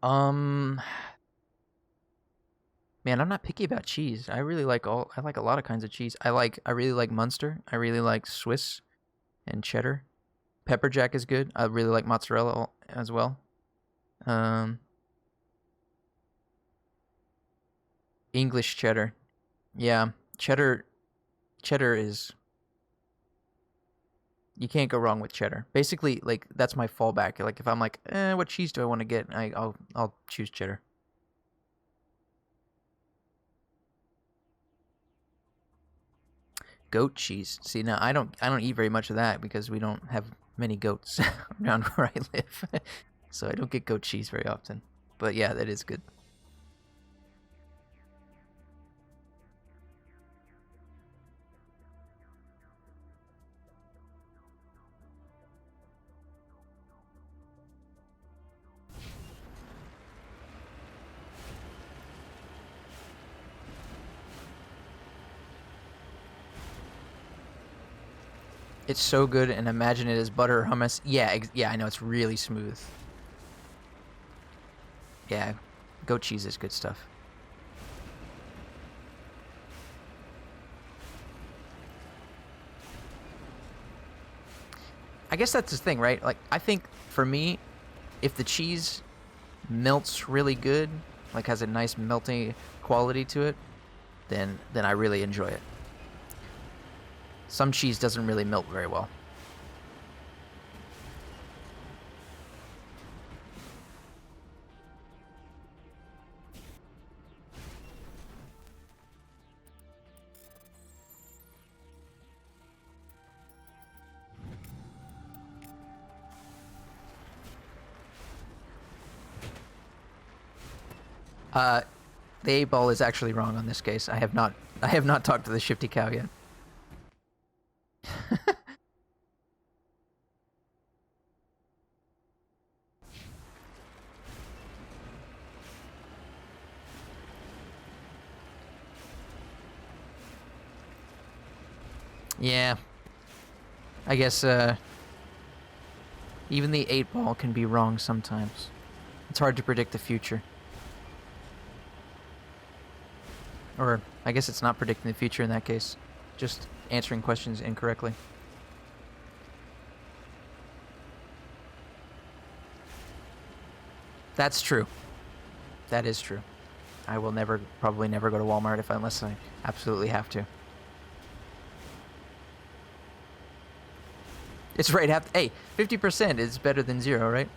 Man, I'm not picky about cheese. I like a lot of kinds of cheese. I really like Munster. I really like Swiss and cheddar. Pepper jack is good. I really like mozzarella as well. English cheddar. Yeah, cheddar is, you can't go wrong with cheddar. Basically, like that's my fallback. Like if I'm like, what cheese do I want to get? I'll choose cheddar. Goat cheese. See, now I don't eat very much of that because we don't have many goats around where I live. So I don't get goat cheese very often. But yeah, that is good. It's so good, and imagine it as butter or hummus. Yeah, yeah, I know, it's really smooth. Yeah, goat cheese is good stuff. I guess that's the thing, right? Like, I think, for me, if the cheese melts really good, like has a nice melting quality to it, then I really enjoy it. Some cheese doesn't really melt very well. The 8-ball is actually wrong on this case. I have not talked to the Shifty cow yet. Yeah. I guess even the 8-ball can be wrong sometimes. It's hard to predict the future. Or, I guess it's not predicting the future in that case. Just answering questions incorrectly. That's true. That is true. I will probably never go to Walmart unless I absolutely have to. It's right. Hey, 50% is better than 0, right?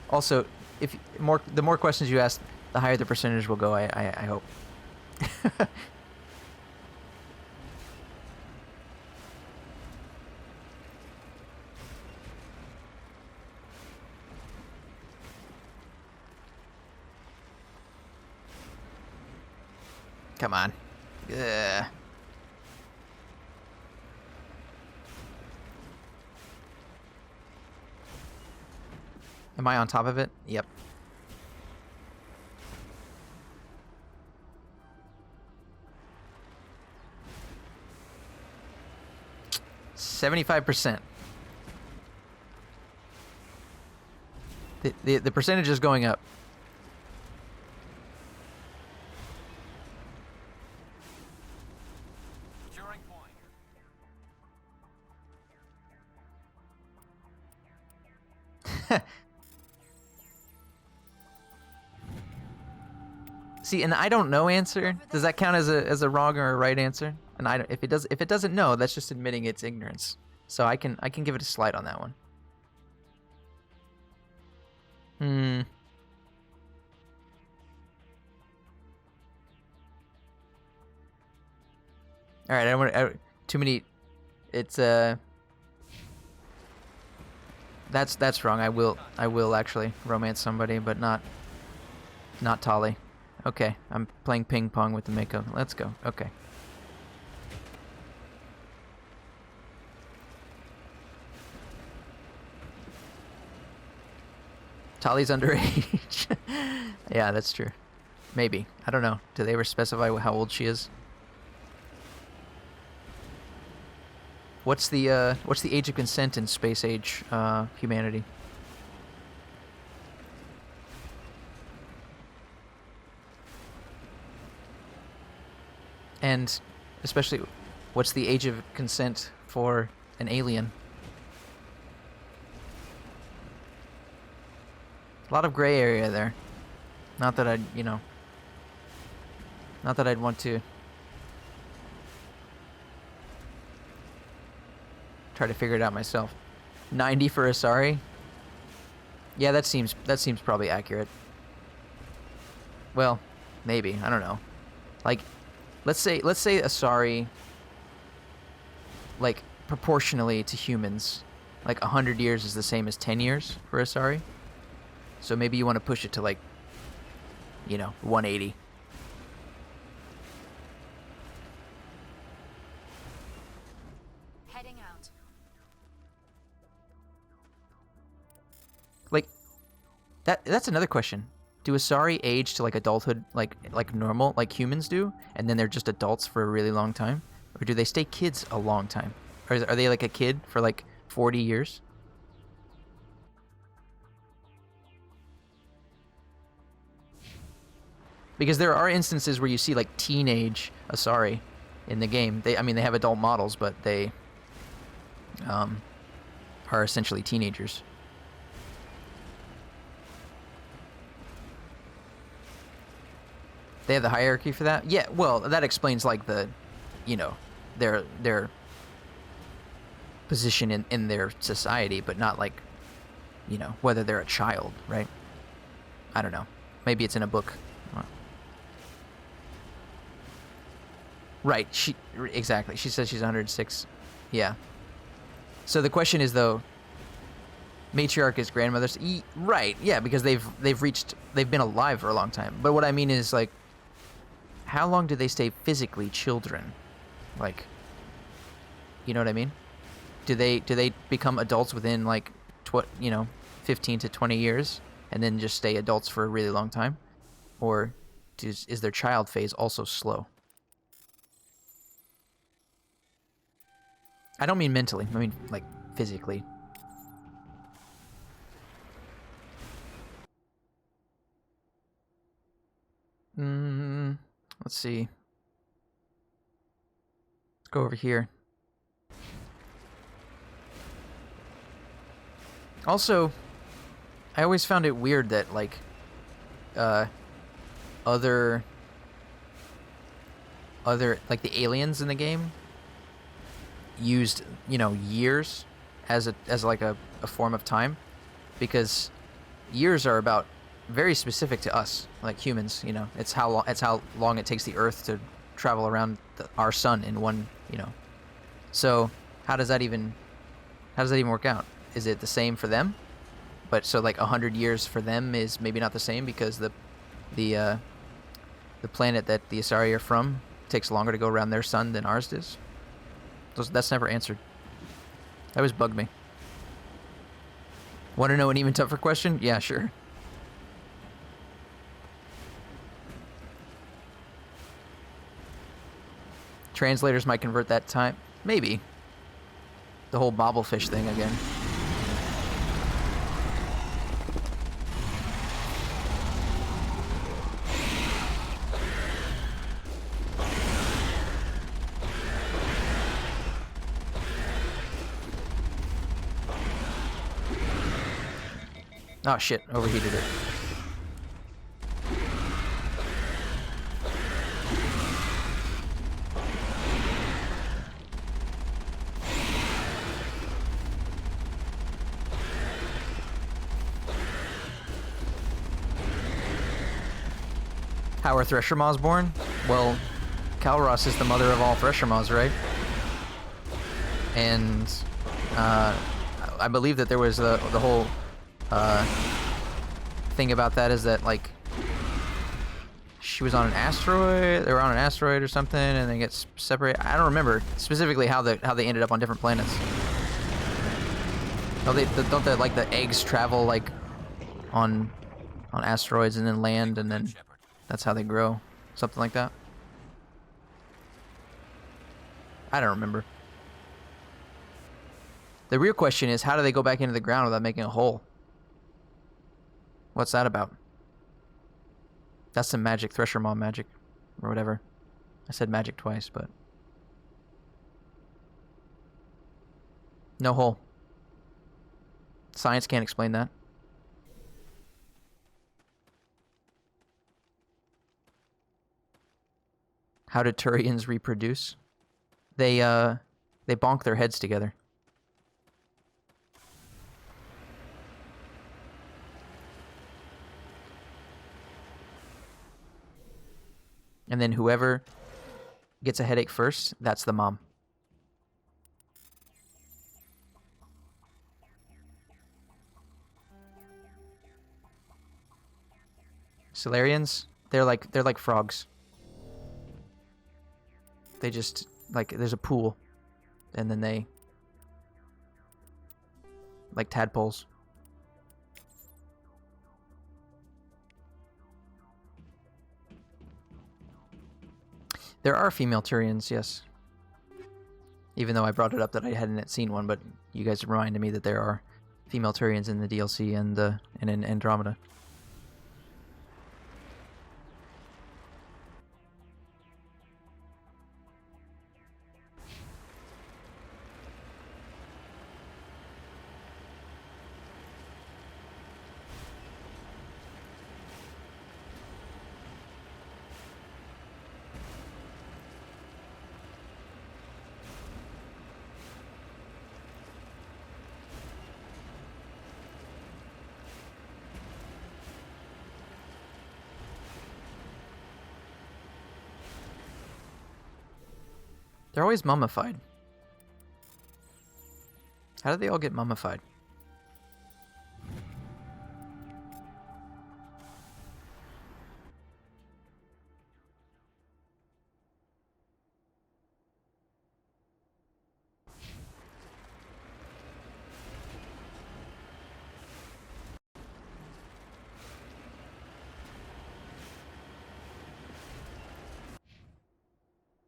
Also, the more questions you ask, the higher the percentage will go. I hope. Come on. Ugh. Am I on top of it? Yep. %75%. The percentage is going up. See, an I don't know answer, does that count as a wrong or a right answer? And if it doesn't know, that's just admitting its ignorance. So I can give it a slide on that one. All right, I don't want too many. It's That's wrong. I will actually romance somebody, but not Tali. Okay, I'm playing ping pong with the Mako. Let's go. Okay. Tali's underage. Yeah, that's true. Maybe. I don't know. Do they ever specify how old she is? What's the age of consent in space age humanity? And especially, what's the age of consent for an alien? A lot of gray area there. Not that I'd want to try to figure it out myself. 90 for Asari? Yeah, that seems probably accurate. Well, maybe. I don't know. Like, let's say Asari, like, proportionally to humans, like 100 years is the same as 10 years for Asari. So maybe you want to push it to, like, 180.
Heading out.
Like, that's another question. Do Asari age to, like, adulthood like normal, like humans do, and then they're just adults for a really long time? Or do they stay kids a long time? Or are they like a kid for like 40 years? Because there are instances where you see like teenage Asari in the game. They have adult models, but they are essentially teenagers. They have the hierarchy for that? Yeah, well, that explains like the, their position in their society, but not like, whether they're a child, right? I don't know. Maybe it's in a book. Right, exactly. She says she's 106. Yeah. So the question is though, matriarch is grandmothers. Right, yeah, because they've been alive for a long time. But what I mean is like, how long do they stay physically children? Like, you know what I mean? Do they become adults within like 15 to 20 years and then just stay adults for a really long time? Or is their child phase also slow? I don't mean mentally. I mean like physically. Let's see. Let's go over here. Also, I always found it weird that, like, other, like, the aliens in the game used, years as like a form of time, because years are about very specific to us, like humans, it's how long it takes the Earth to travel around our sun in one, So, how does that even work out? Is it the same for them? But so like 100 years for them is maybe not the same because the planet that the Asari are from takes longer to go around their sun than ours does. That's never answered. That always bugged me. Want to know an even tougher question? Yeah, sure. Translators might convert that time. Maybe. The whole bobblefish thing again. Oh shit, overheated it. How are Thresher Maws born? Well, Kalros is the mother of all Thresher Maws, right? And I believe that there was the whole thing about that is that, like, she was on an asteroid. They were on an asteroid or something, and they get separated. I don't remember specifically how they ended up on different planets. Don't the eggs travel like on asteroids and then land, and then that's how they grow, something like that. I don't remember. The real question is, how do they go back into the ground without making a hole? What's that about? That's some magic, Thresher Maw magic, or whatever. I said magic twice, but... no hole. Science can't explain that. How do Turians reproduce? They bonk their heads together. And then whoever gets a headache first, that's the mom. Solarians, they're like frogs. They just, like, there's a pool, and then they, like tadpoles. There are female Turians, yes. Even though I brought it up that I hadn't seen one, but you guys reminded me that there are female Turians in the DLC and in Andromeda. They're always mummified. How do they all get mummified?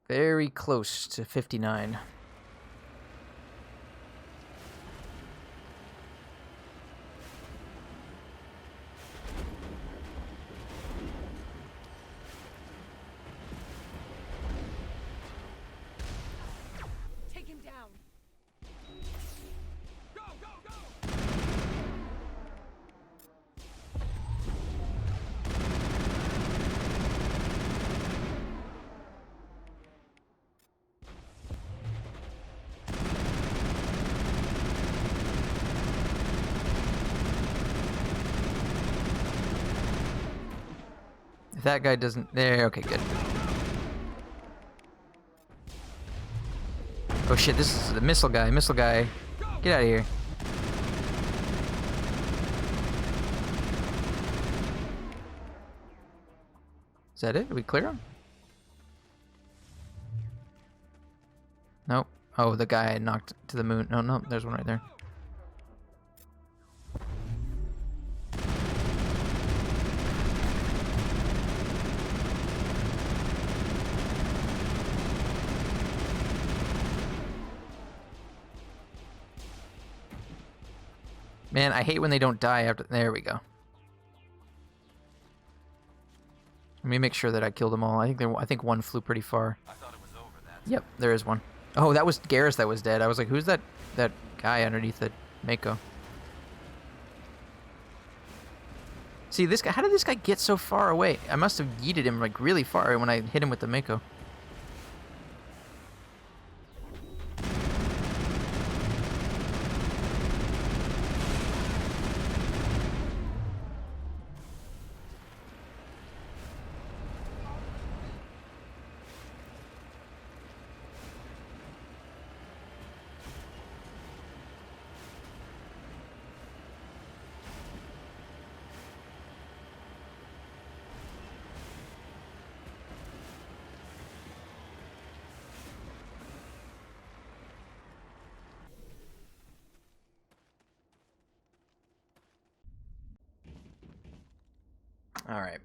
Very close to 59.
Take him down. Go, go, go!
If that guy doesn't... There, okay, good. Oh shit, this is the missile guy. Missile guy. Get out of here. Is that it? Did we clear him? Nope. Oh, the guy I knocked to the moon. No, no, there's one right there. Man, I hate when they don't die after... There we go. Let me make sure that I killed them all. I think one flew pretty far.
I thought it was over that.
Yep, there is one. Oh, that was Garrus that was dead. I was like, who's that guy underneath the Mako? See, this guy... How did this guy get so far away? I must have yeeted him, like, really far when I hit him with the Mako. All right.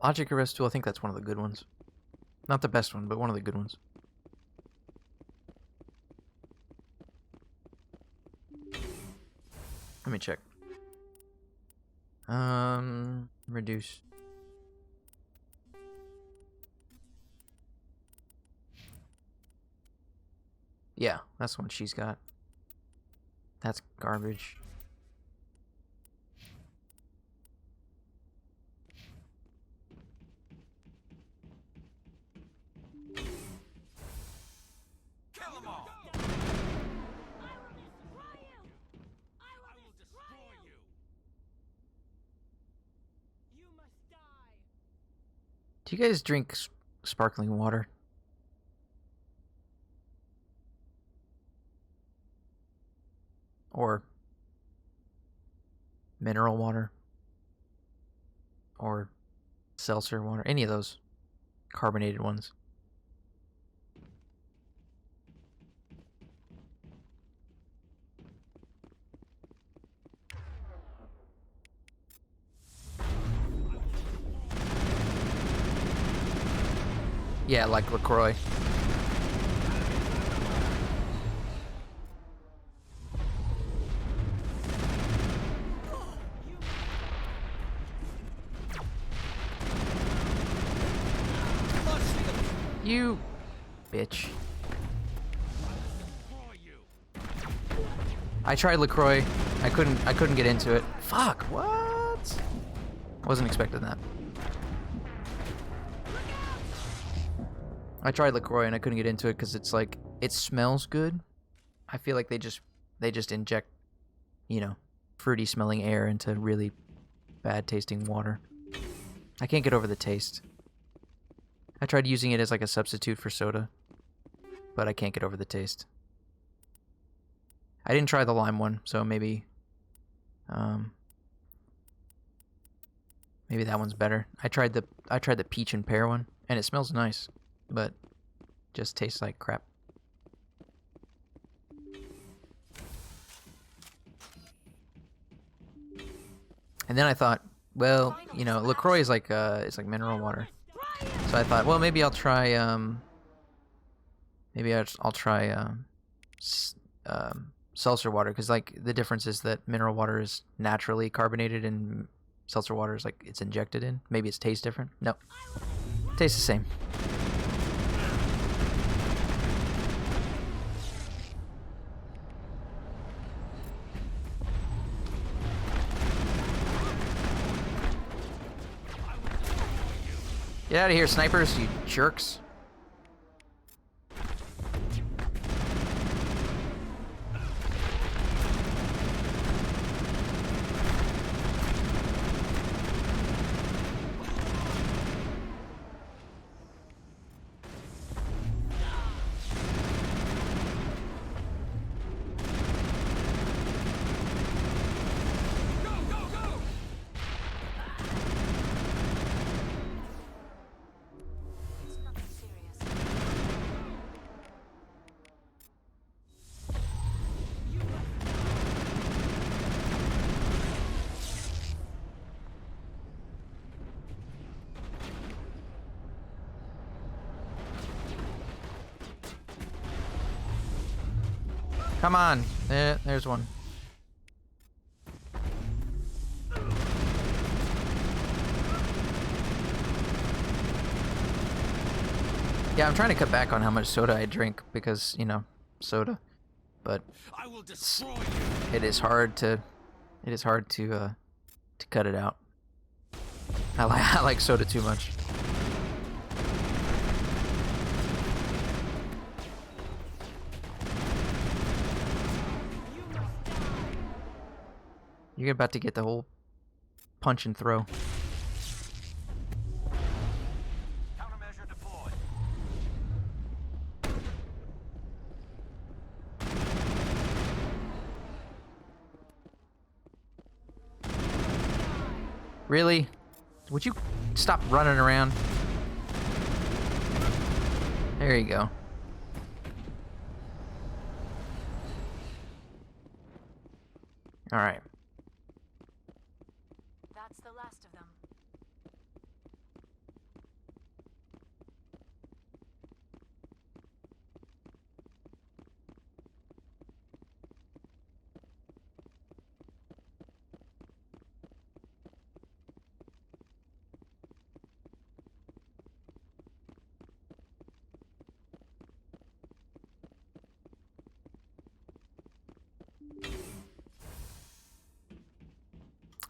Logic arrest tool, I think that's one of the good ones. Not the best one, but one of the good ones. Let me check. Reduce. Yeah, that's the one she's got. That's garbage.
Kill them all!
I will destroy you! I will destroy you! You must die!
Do you guys drink sparkling water? Or mineral water? Or seltzer water? Any of those carbonated ones? Yeah, like LaCroix. You bitch. I tried LaCroix. I couldn't get into it. Fuck, what? Wasn't expecting that. I tried LaCroix and I couldn't get into it because it's like, it smells good. I feel like they just inject, you know, fruity smelling air into really bad tasting water. I can't get over the taste. I tried using it as like a substitute for soda, but I can't get over the taste. I didn't try the lime one, so maybe maybe that one's better. I tried the peach and pear one, and it smells nice, but just tastes like crap. And then I thought, well, you know, LaCroix is like it's like mineral water. So I thought, well, maybe I'll try I'll try seltzer water, because like the difference is that mineral water is naturally carbonated and seltzer water is like it's injected in. Maybe it tastes different. No, tastes the same. Get out of here, snipers, you jerks. Come on. There's one. Yeah, I'm trying to cut back on how much soda I drink because, you know, soda. But
I will destroy you.
it is hard to cut it out. I like soda too much. You're about to get the whole punch and throw.
Countermeasure deployed.
Really? Would you stop running around? There you go. All right.
That's the last of them.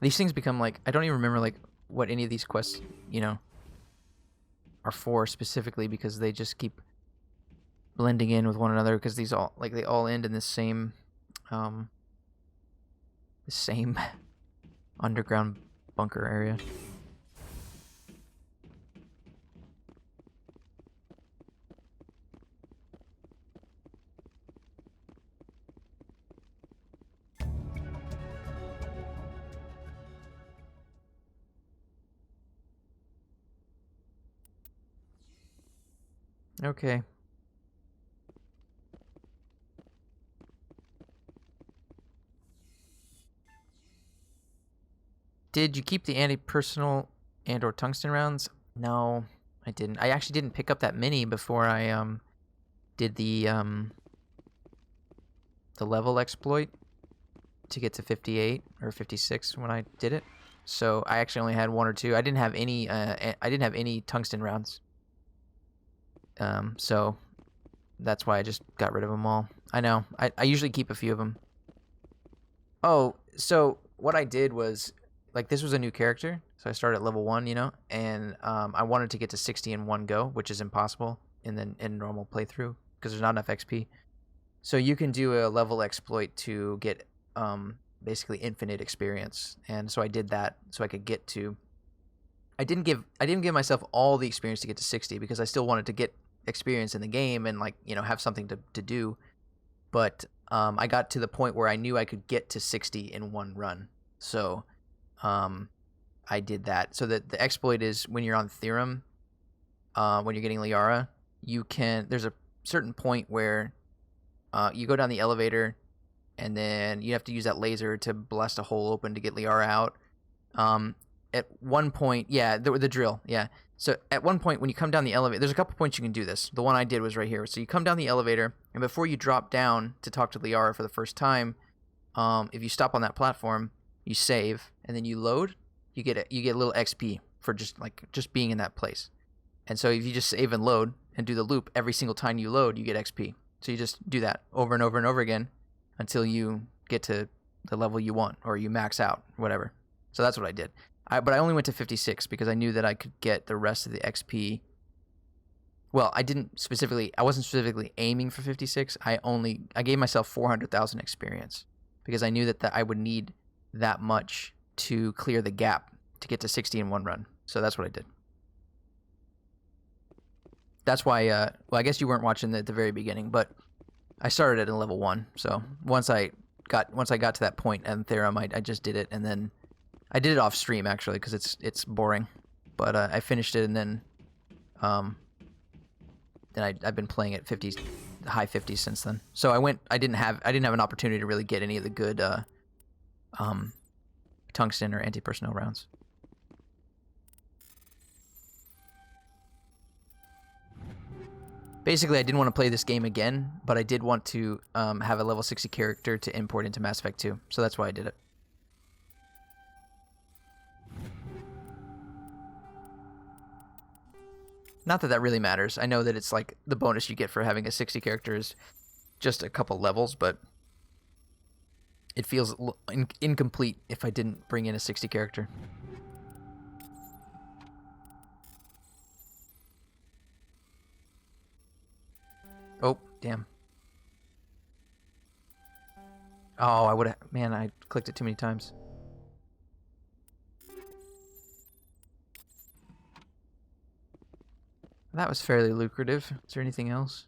These things become like, I don't even remember like what any of these quests, you know, are for specifically, because they just keep blending in with one another, because these all, like, they all end in the same underground bunker area. Okay. Did you keep the anti-personal and or tungsten rounds? No, I didn't. I actually didn't pick up that many before I did the level exploit to get to 58 or 56 when I did it. So I actually only had one or two. I didn't have any tungsten rounds. So that's why I just got rid of them all. I know. I usually keep a few of them. Oh, so what I did was, like, this was a new character, so I started at level 1, you know, and I wanted to get to 60 in one go, which is impossible in normal playthrough because there's not enough XP. So you can do a level exploit to get basically infinite experience, and so I did that so I could get to. I didn't give myself all the experience to get to 60 because I still wanted to get experience in the game and, like, you know, have something to do. But I got to the point where I knew I could get to 60 in one run. So I did that. So that the exploit is when you're on Theorem, when you're getting Liara, there's a certain point where you go down the elevator, and then you have to use that laser to blast a hole open to get Liara out. At one point, yeah, the drill, yeah. So at one point when you come down the elevator, there's a couple points you can do this. The one I did was right here. So you come down the elevator, and before you drop down to talk to Liara for the first time, if you stop on that platform, you save, and then you load, you get a little XP for just being in that place. And so if you just save and load and do the loop every single time you load, you get XP. So you just do that over and over and over again until you get to the level you want, or you max out, whatever. So that's what I did. But I only went to 56 because I knew that I could get the rest of the XP. Well, I wasn't specifically aiming for 56. I gave myself 400,000 experience because I knew that I would need that much to clear the gap to get to 60 in one run. So that's what I did. That's why, well, I guess you weren't watching at the very beginning, but I started at a level 1. So once I got to that point in Therum, I just did it, and then I did it off stream actually because it's boring, but I finished it, and then I've been playing at high 50s since then. So I didn't have an opportunity to really get any of the good tungsten or anti-personnel rounds. Basically, I didn't want to play this game again, but I did want to have a level 60 character to import into Mass Effect 2, so that's why I did it. Not that really matters. I know that it's like the bonus you get for having a 60 character is just a couple levels, but it feels incomplete if I didn't bring in a 60 character. Oh, damn. Oh, I would have... Man, I clicked it too many times. That was fairly lucrative. Is there anything else?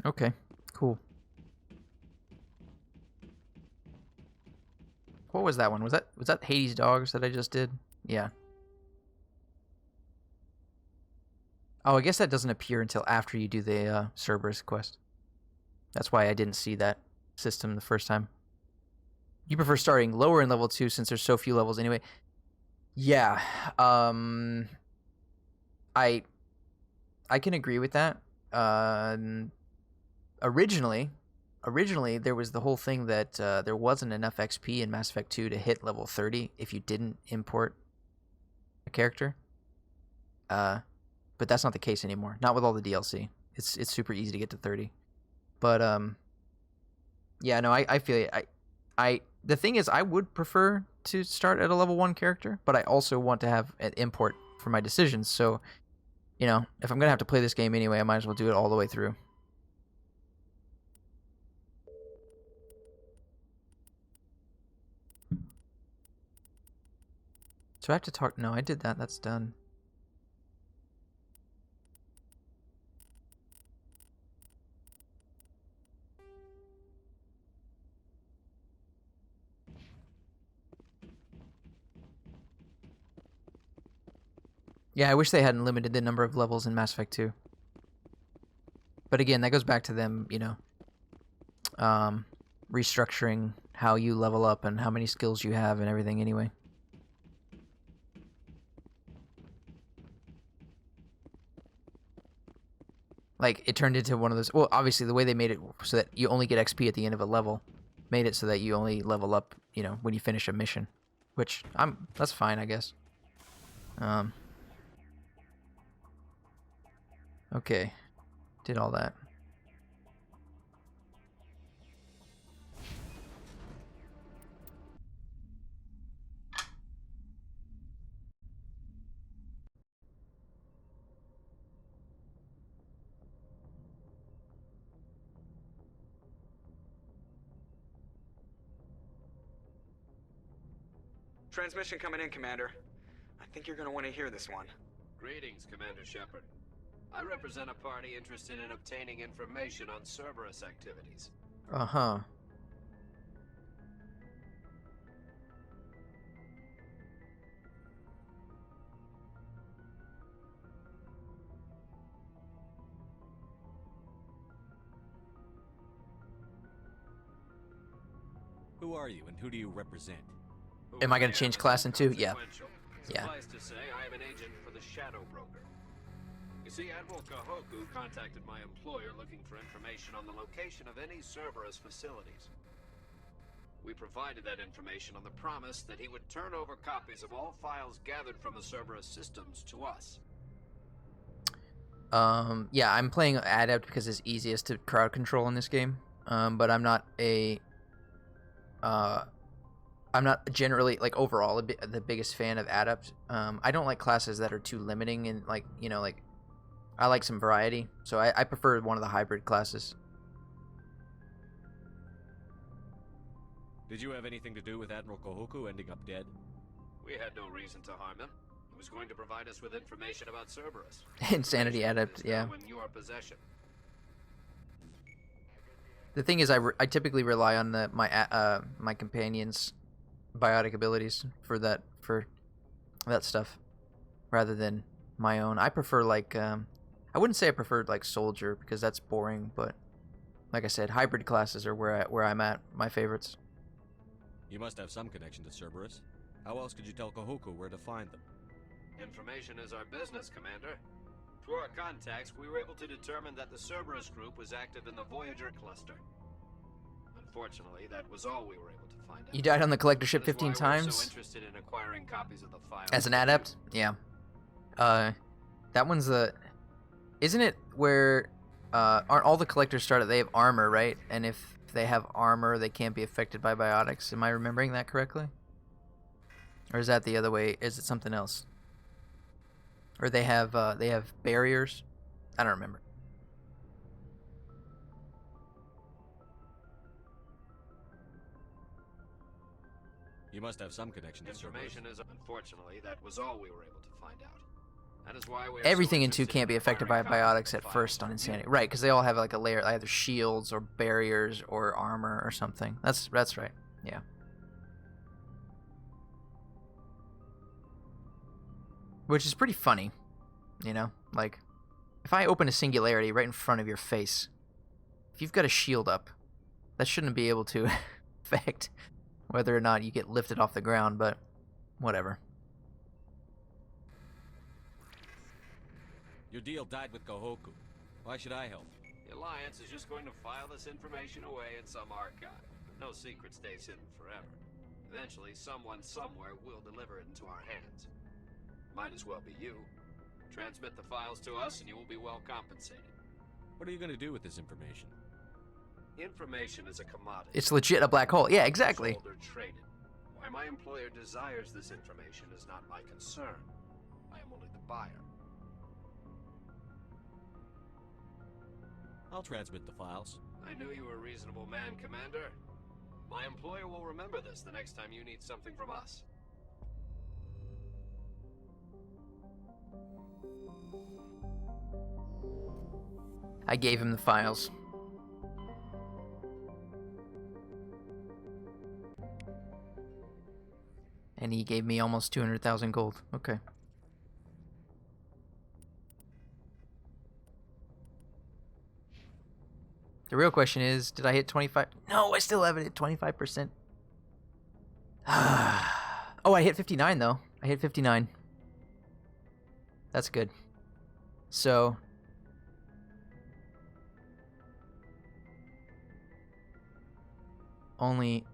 Okay, cool. What was that one? Was that Hades Dogs that I just did? Yeah. Oh, I guess that doesn't appear until after you do the Cerberus quest. That's why I didn't see that system the first time. You prefer starting lower in level 2 since there's so few levels anyway. Yeah. I can agree with that. Originally there was the whole thing that there wasn't enough XP in Mass Effect 2 to hit level 30 if you didn't import a character. But that's not the case anymore. Not with all the DLC. It's super easy to get to 30. But yeah, no, I feel it. The thing is, I would prefer to start at a level 1 character, but I also want to have an import for my decisions. So, you know, if I'm gonna have to play this game anyway, I might as well do it all the way through. So I have to talk... No, I did that. That's done. Yeah, I wish they hadn't limited the number of levels in Mass Effect 2. But again, that goes back to them, you know, restructuring how you level up and how many skills you have and everything anyway. Like, it turned into one of those... Well, obviously, the way they made it so that you only get XP at the end of a level made it so that you only level up, you know, when you finish a mission. Which, that's fine, I guess. Okay. Did all that.
Transmission coming in, Commander. I think you're gonna want to hear this one.
Greetings, Commander Shepard. I represent a party interested in obtaining information on Cerberus activities.
Uh-huh.
Who are you, and who do you represent?
Am I gonna change class in two? Yeah.
Consequential.
Yeah.
Suffice to say, I am an agent for the Shadow Broker. You see, Admiral Kahoku contacted my employer looking for information on the location of any Cerberus facilities. We provided that information on the promise that he would turn over copies of all files gathered from the Cerberus systems to us.
Yeah, I'm playing Adept because it's easiest to crowd control in this game. But I'm not generally, like, overall the biggest fan of Adept. I don't like classes that are too limiting, and, like, you know, like, I like some variety. So I prefer one of the hybrid classes.
Did you have anything to do with Admiral Kahoku ending up dead?
We had no reason to harm him. He was going to provide us with information about Cerberus.
Insanity Adept,
Information
yeah.
is now in your possession.
The thing is, I typically rely on my companion's biotic abilities for that stuff, rather than my own. I prefer, like, I wouldn't say I preferred, like, soldier, because that's boring, but like I said, hybrid classes are where I'm at, my favorites.
You must have some connection to Cerberus. How else could you tell Kahoku where to find them?
Information is our business, Commander. Through our contacts, we were able to determine that the Cerberus group was active in the Voyager cluster. Unfortunately, that was all we were able to find out.
You died on the collector ship
That is
15
why we're
times?
so interested in acquiring copies of the files.
As an adept? Yeah. That one's the... Isn't it where... aren't all the collectors started... They have armor, right? And if they have armor, they can't be affected by biotics. Am I remembering that correctly? Or is that the other way? Is it something else? Or they have barriers? I don't remember.
You must have some connection to Cerberus.
Information is, unfortunately, that was all we were able to find out. That is why we are
Everything
so
in 2
interested
can't be affected by
acquiring copies
biotics
of
at
the
first
files.
on Insanity. Right, because they all have, like, a layer, either shields or barriers or armor or something. That's right. Yeah. Which is pretty funny, you know? Like, if I open a singularity right in front of your face, if you've got a shield up, that shouldn't be able to affect whether or not you get lifted off the ground, but whatever.
Your deal died with Kahoku. Why should I help?
The Alliance is just going to file this information away in some archive. No secret stays hidden forever. Eventually, someone somewhere will deliver it into our hands. Might as well be you. Transmit the files to us and you will be well compensated.
What are you going to do with this information?
Information is a commodity.
It's legit a black hole. Yeah, exactly.
Sold or traded. Why my employer desires this information is not my concern. I am only the buyer.
I'll transmit the files.
I knew you were a reasonable man, Commander. My employer will remember this the next time you need something from us.
I gave him the files. And he gave me almost 200,000 gold. Okay. The real question is, did I hit 25? No, I still haven't hit 25%. Oh, I hit 59 though. I hit 59. That's good. So... only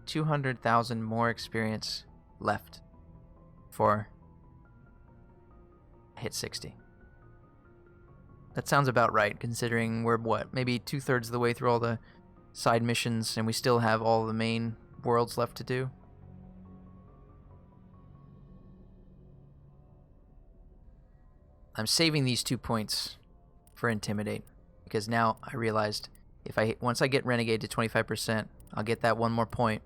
200,000 more experience left for hit 60. That sounds about right, considering we're, what, maybe 2/3 of the way through all the side missions, and we still have all the main worlds left to do. I'm saving these 2 points for Intimidate, because now I realized once I get Renegade to 25%, I'll get that 1 more point.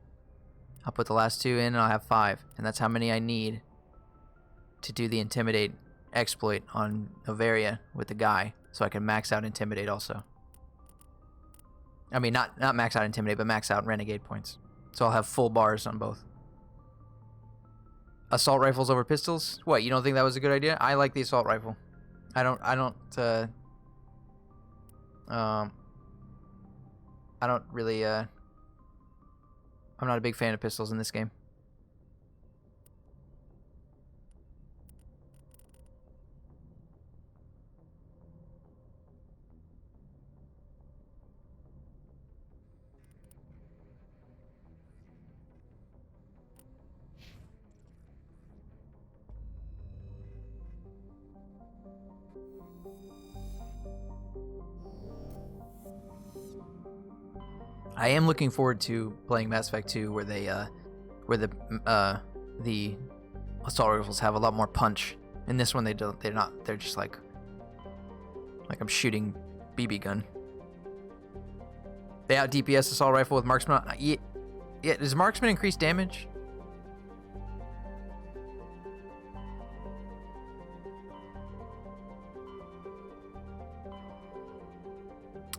I'll put the last 2 in and I'll have 5. And that's how many I need to do the Intimidate exploit on Noveria with the guy. So I can max out Intimidate also. I mean, not max out Intimidate, but max out Renegade points. So I'll have full bars on both. Assault rifles over pistols? What, you don't think that was a good idea? I like the assault rifle. I don't really, I'm not a big fan of pistols in this game. I am looking forward to playing Mass Effect 2, where they, where the assault rifles have a lot more punch. In this one, they don't. They're not. They're just like I'm shooting BB gun. They out DPS assault rifle with marksman. Yeah. Does marksman increase damage?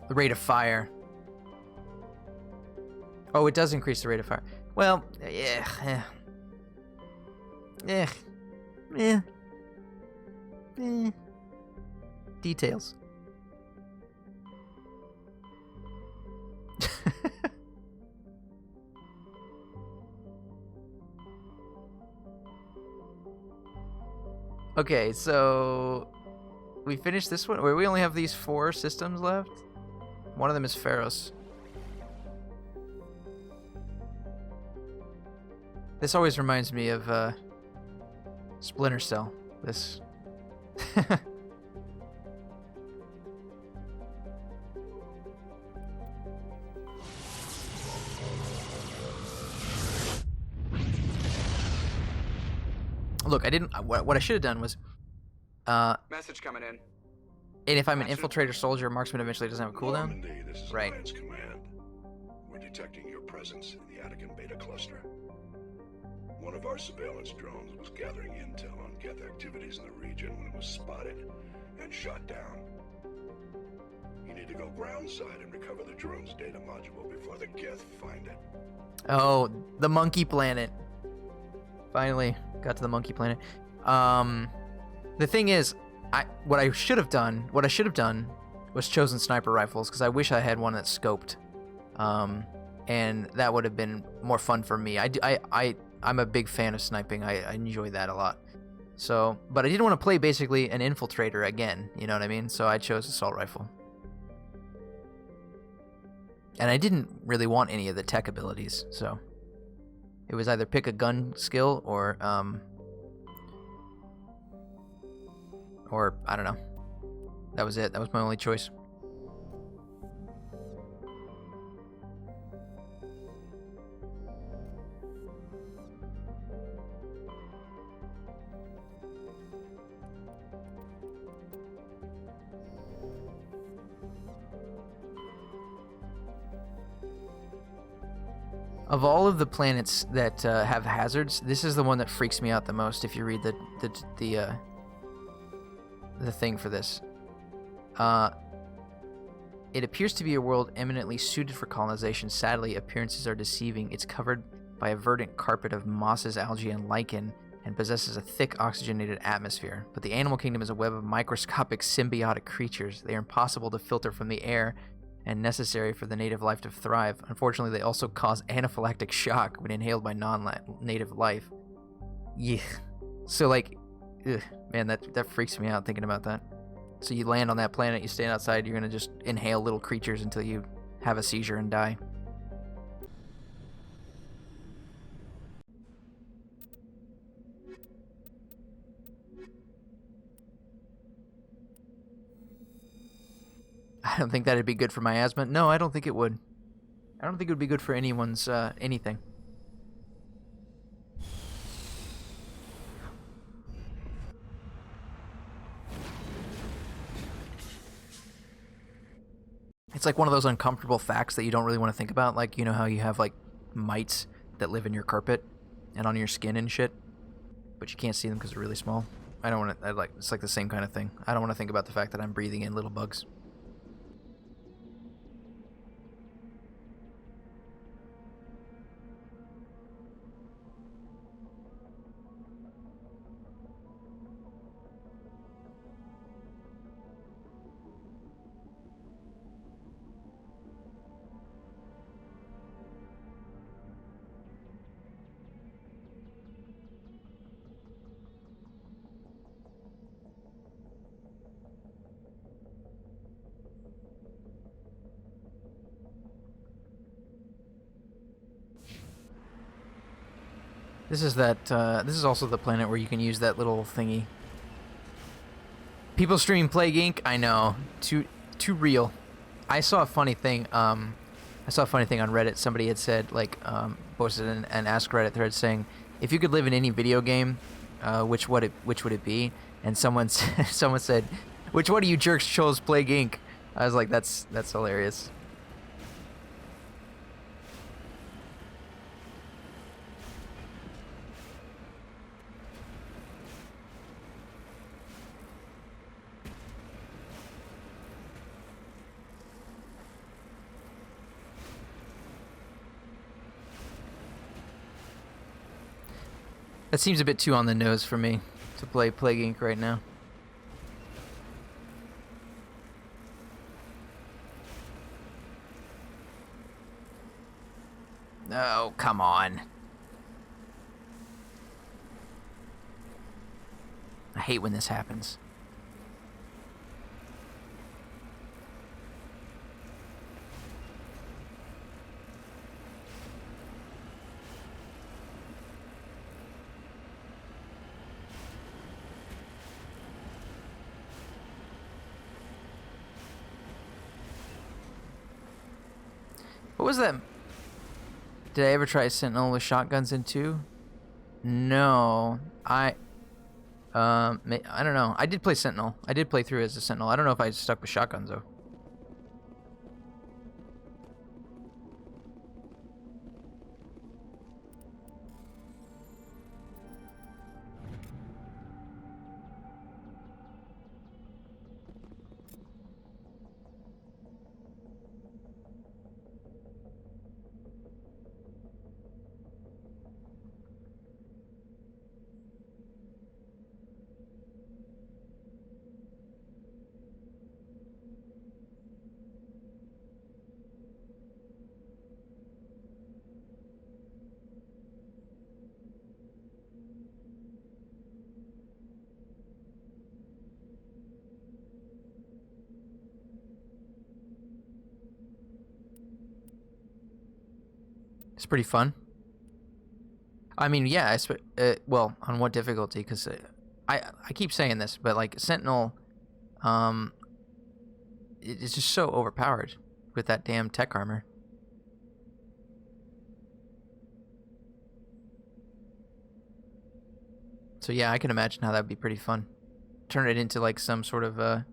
The rate of fire. Oh, it does increase the rate of fire. Well, yeah. Details. Okay, so we finished this one. We only have these 4 systems left. One of them is Pharos. This always reminds me of Splinter Cell. This. Look, I didn't. What I should have done was.
Message coming in.
And if I'm an infiltrator soldier, marksman eventually doesn't have a cooldown.
Normandy, this is
Right.
Alliance Command. We're detecting your presence in the Attican Beta Cluster. One of our surveillance drones was gathering intel on Geth activities in the region when it was spotted and shot down. You need to go groundside and recover the drone's data module before the Geth find it.
Oh, the monkey planet. Finally got to the monkey planet. The thing is, what I should have done was chosen sniper rifles, because I wish I had one that's scoped. And that would have been more fun for me. I'm a big fan of sniping. I enjoy that a lot. So, but I didn't want to play basically an infiltrator again, you know what I mean? So I chose assault rifle. And I didn't really want any of the tech abilities, so it was either pick a gun skill or I don't know. That was it. That was my only choice. Of all of the planets that have hazards, this is the one that freaks me out the most. If you read the thing for this, it appears to be a world eminently suited for colonization. Sadly, appearances are deceiving. It's covered by a verdant carpet of mosses, algae, and lichen, and possesses a thick oxygenated atmosphere. But the animal kingdom is a web of microscopic symbiotic creatures. They are impossible to filter from the air and necessary for the native life to thrive. Unfortunately, they also cause anaphylactic shock when inhaled by non-native life. Yeah. So, like, ugh, man, that freaks me out thinking about that. So you land on that planet, you stand outside, you're gonna just inhale little creatures until you have a seizure and die. I don't think that'd be good for my asthma. No, I don't think it would. I don't think it would be good for anyone's, anything. It's like one of those uncomfortable facts that you don't really want to think about. Like, you know how you have, like, mites that live in your carpet and on your skin and shit, but you can't see them because they're really small. I don't want to. It's like the same kind of thing. I don't want to think about the fact that I'm breathing in little bugs. This is that. This is also the planet where you can use that little thingy. People streaming Plague Inc. I know, too real. I saw a funny thing. I saw a funny thing on Reddit. Somebody had said, like, posted an Ask Reddit thread saying, if you could live in any video game, which would it be? And someone said, which one of you jerks chose Plague Inc? I was like, that's hilarious. That seems a bit too on the nose for me to play Plague Inc. right now. Oh, come on. I hate when this happens. What was that? Did I ever try Sentinel with shotguns in 2? No. I don't know. I did play Sentinel. I did play through as a Sentinel. I don't know if I stuck with shotguns, though. It's pretty fun. I mean, yeah, well, on what difficulty? Because I keep saying this, but like Sentinel, it's just so overpowered with that damn tech armor. So yeah, I can imagine how that'd be pretty fun. Turn it into like some sort of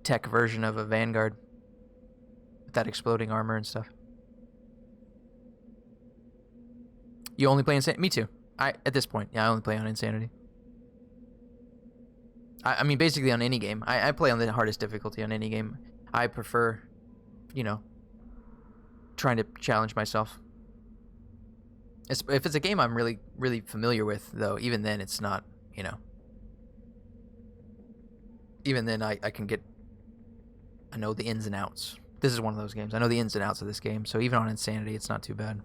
tech version of a Vanguard with that exploding armor and stuff. You only play Insanity? Me too. At this point, yeah, I only play on Insanity. I mean, basically on any game. I play on the hardest difficulty on any game. I prefer, you know, trying to challenge myself. If it's a game I'm really, really familiar with, though, even then it's not, you know. Even then I know the ins and outs. This is one of those games. I know the ins and outs of this game, so even on Insanity, it's not too bad.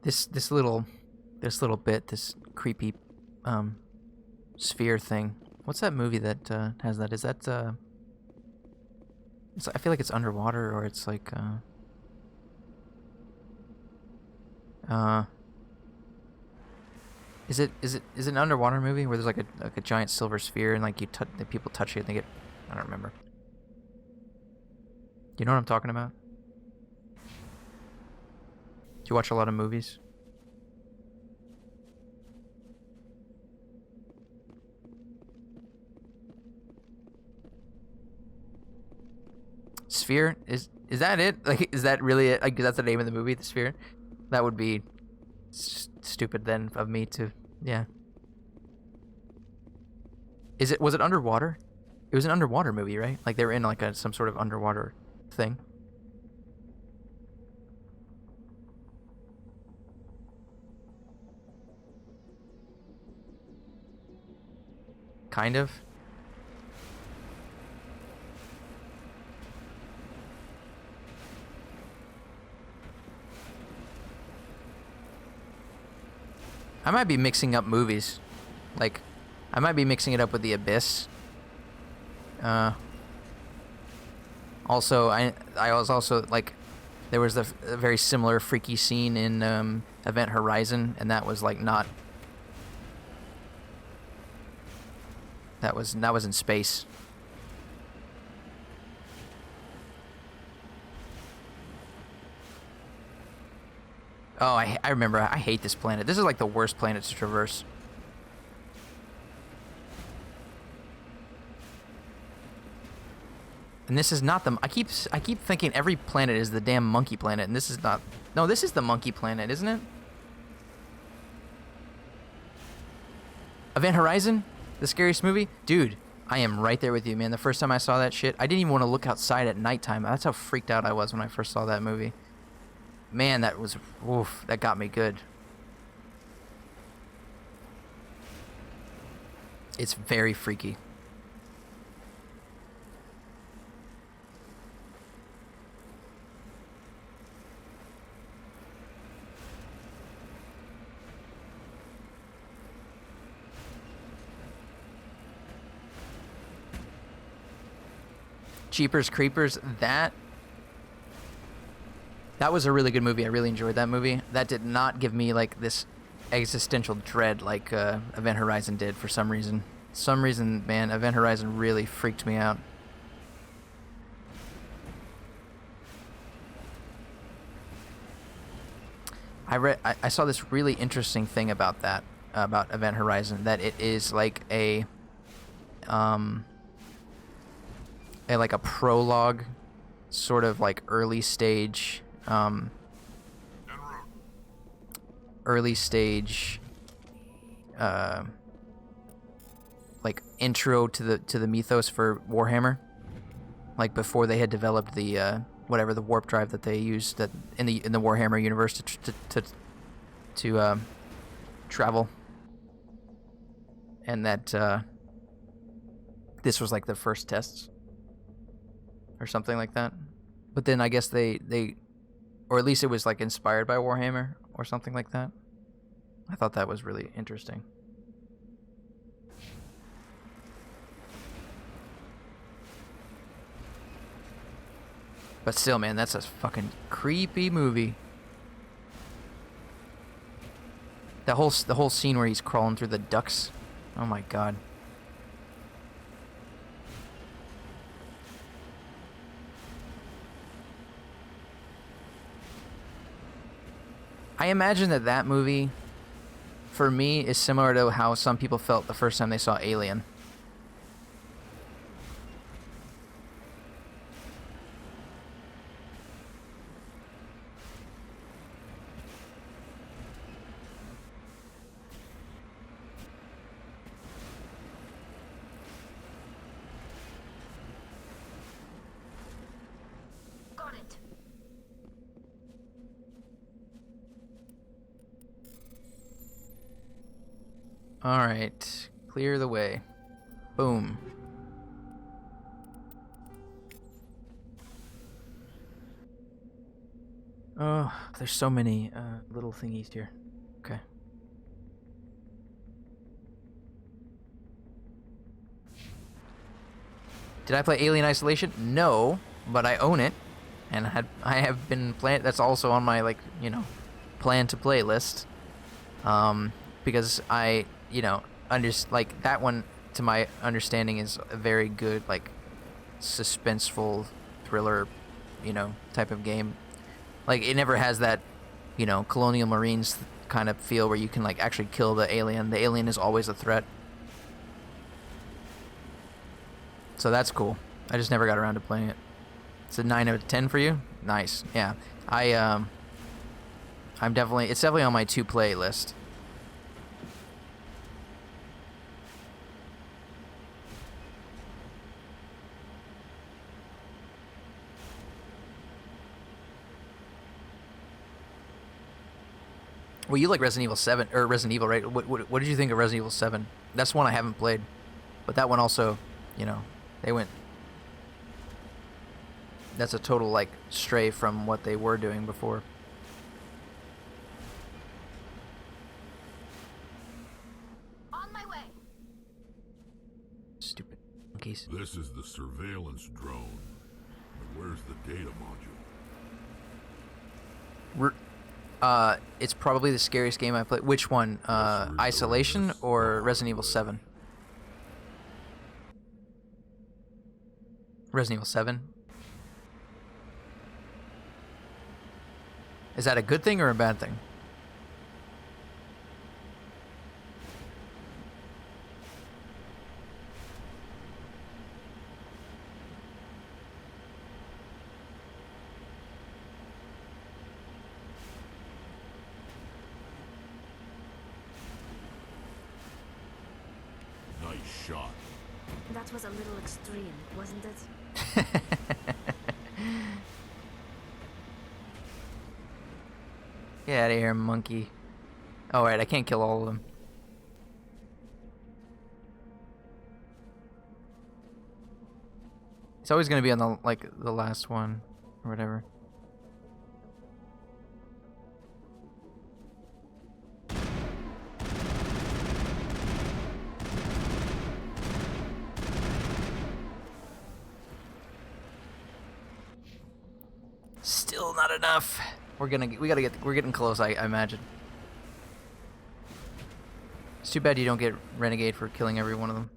This little bit, this creepy sphere thing. What's that movie that has that? Is that I feel like it's underwater, or it's like is it an underwater movie where there's like a giant silver sphere and like the people touch it and they get, I don't remember. You know what I'm talking about? Do you watch a lot of movies? Sphere? Is that it? Like, is that really it? Like, that's the name of the movie, The Sphere? That would be stupid then of me to, yeah. Was it underwater? It was an underwater movie, right? Like they were in like some sort of underwater thing. Kind of. I might be mixing up movies. Like, I might be mixing it up with The Abyss. Also, I was also, like, there was a very similar freaky scene in Event Horizon, and that was, like, not... That was in space. Oh, I remember. I hate this planet. This is like the worst planet to traverse. And this is not the... I keep thinking every planet is the damn monkey planet, and this is not... No, this is the monkey planet, isn't it? Event Horizon? The scariest movie? Dude, I am right there with you, man. The first time I saw that shit, I didn't even want to look outside at nighttime. That's how freaked out I was when I first saw that movie. Man, that was... Oof, that got me good. It's very freaky. Jeepers Creepers, that was a really good movie. I really enjoyed that movie. That did not give me like this existential dread like Event Horizon did for some reason. Man, Event Horizon really freaked me out. I saw this really interesting thing about that, about Event Horizon, that it is like a prologue, sort of like early stage like intro to the mythos for Warhammer, like before they had developed the whatever the warp drive that they used that in the Warhammer universe to travel, and that this was like the first tests or something like that. But then I guess they or at least it was like inspired by Warhammer or something like that. I thought that was really interesting. But still, man, that's a fucking creepy movie. The whole scene where he's crawling through the ducts. Oh my god. I imagine that movie, for me, is similar to how some people felt the first time they saw Alien.
Got it.
Alright, clear the way. Boom. Oh, there's so many little thingies here. Okay. Did I play Alien Isolation? No, but I own it, and I have been playing. That's also on my plan to play list. Because I like that one, to my understanding, is a very good suspenseful thriller, type of game. Like, it never has that, Colonial Marines kind of feel where you can actually kill the alien. The alien is always a threat. So that's cool. I just never got around to playing it. It's a 9 out of 10 for you? Nice. Yeah. It's definitely on my to play list. Well, you like Resident Evil 7 or Resident Evil, right? What did you think of Resident Evil 7? That's one I haven't played, but that one also, they went. That's a total stray from what they were doing before.
On my way.
Stupid monkeys.
This is the surveillance drone. But where's the data module?
It's probably the scariest game I played. Which one? Isolation or Resident Evil 7? Resident Evil 7? Is that a good thing or a bad thing?
Nice shot.
That was a little extreme, wasn't it?
Get out of here, monkey. Oh, right, I can't kill all of them. It's always gonna be on the last one or whatever. Still not enough. We're getting close, I imagine. It's too bad you don't get Renegade for killing every one of them.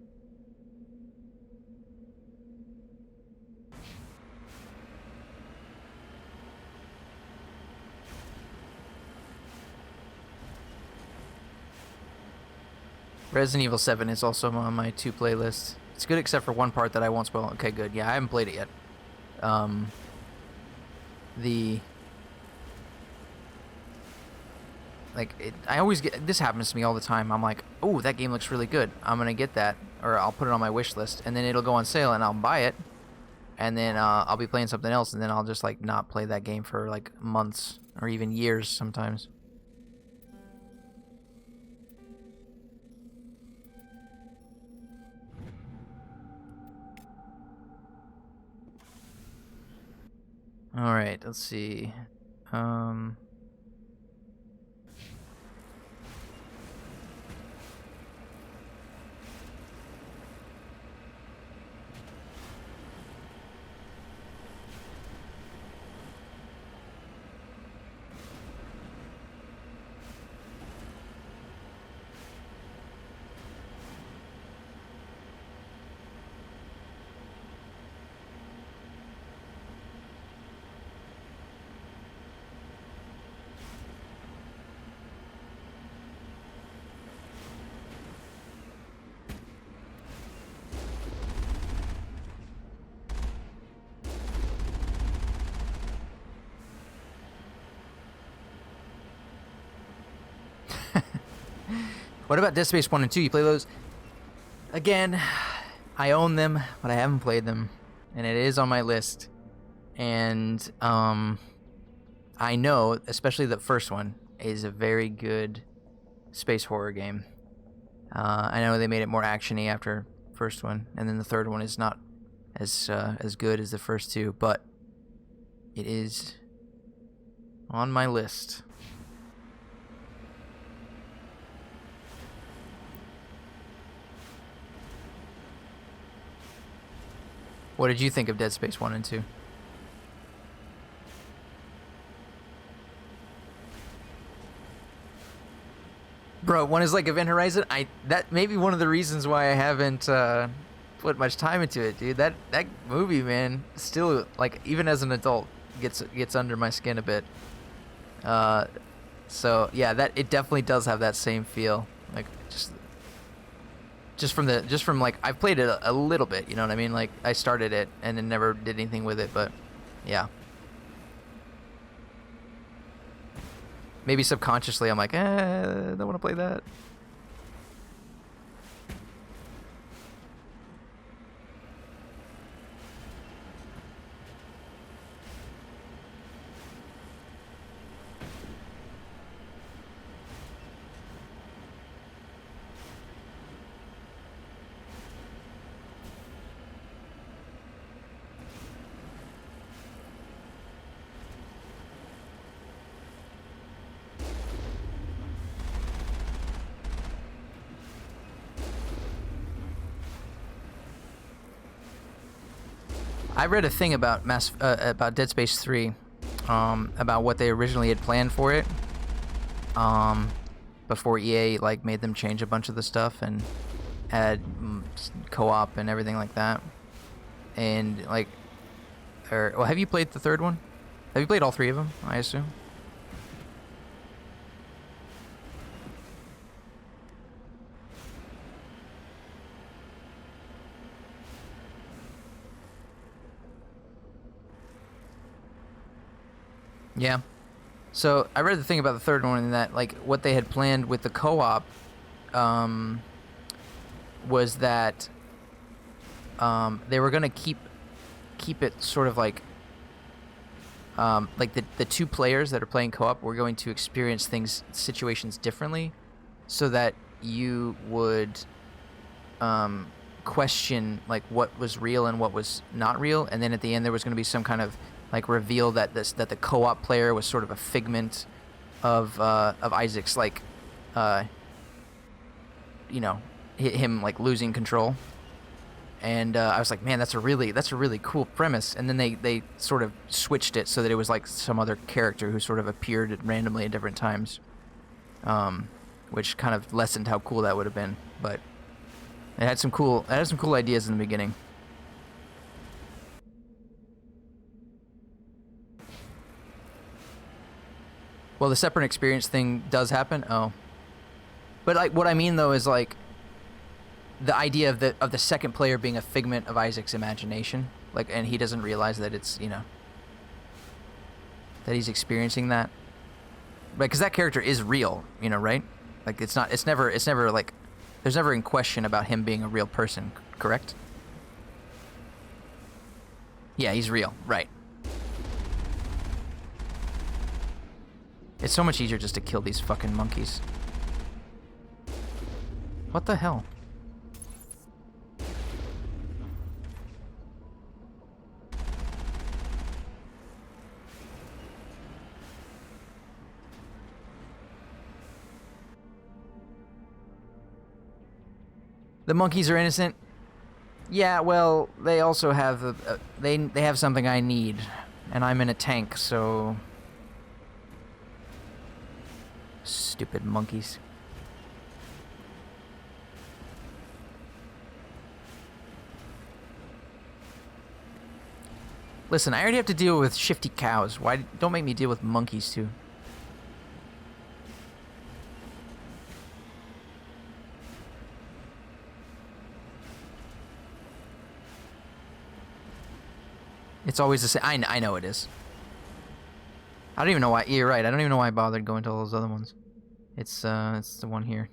Resident Evil 7 is also on my to play list. It's good except for one part that I won't spoil. Okay, good. Yeah, I haven't played it yet. I always get, this happens to me all the time. I'm like, oh, that game looks really good. I'm gonna get that, or I'll put it on my wish list, and then it'll go on sale, and I'll buy it, and then I'll be playing something else, and then I'll just not play that game for months or even years sometimes. All right, let's see. What about Dead Space 1 and 2? You play those? Again, I own them, but I haven't played them. And it is on my list. And I know, especially the first one, is a very good space horror game. I know they made it more action-y after first one, and then the third one is not as good as the first two, but it is On my list. What did you think of Dead Space 1 and 2? Bro, one is like Event Horizon. That may be one of the reasons why I haven't put much time into it, dude. That movie, man, still, like, even as an adult, gets under my skin a bit. So yeah, that it definitely does have that same feel. Like just from like I've played it a little bit, you know what I mean? Like I started it and then never did anything with it, but yeah. Maybe subconsciously I'm like, I don't want to play that. I read a thing about Dead Space 3, about what they originally had planned for it, before EA like made them change a bunch of the stuff and add co-op and everything like that. And like, well, have you played the third one? Have you played all three of them? I assume. Yeah. So I read the thing about the third one and that like what they had planned with the co-op was that they were gonna keep it sort of like the two players that are playing co-op were going to experience situations differently, so that you would question like what was real and what was not real, and then at the end there was going to be some kind of like reveal that the co-op player was sort of a figment of Isaac's, like him like losing control. And I was like, man, that's a really cool premise. And then they sort of switched it so that it was like some other character who sort of appeared randomly at different times, which kind of lessened how cool that would have been. But it had some cool ideas in the beginning. Well, the separate experience thing does happen. Oh, but like what I mean though is like the idea of the second player being a figment of Isaac's imagination, like, and he doesn't realize that it's that he's experiencing that, because that character is real, right? Like it's never like there's never in question about him being a real person, correct? Yeah, he's real, right? It's so much easier just to kill these fucking monkeys. What the hell? The monkeys are innocent. Yeah, well, they also have they have something I need, and I'm in a tank, so stupid monkeys. Listen, I already have to deal with shifty cows. Why don't make me deal with monkeys too? It's always the same. I know it is. I don't even know why. You're right. I don't even know why I bothered going to all those other ones. It's the one here.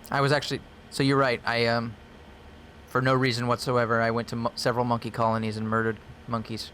I was actually. So you're right. I for no reason whatsoever, I went to several monkey colonies and murdered monkeys.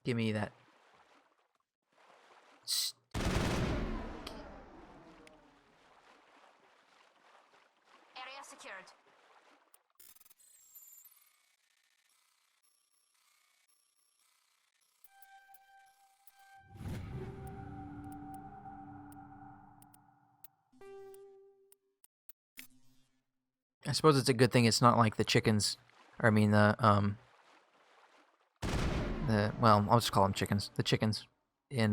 Give me that.
Area secured.
I suppose it's a good thing it's not like the chickens, or I mean well, I'll just call them chickens. The chickens in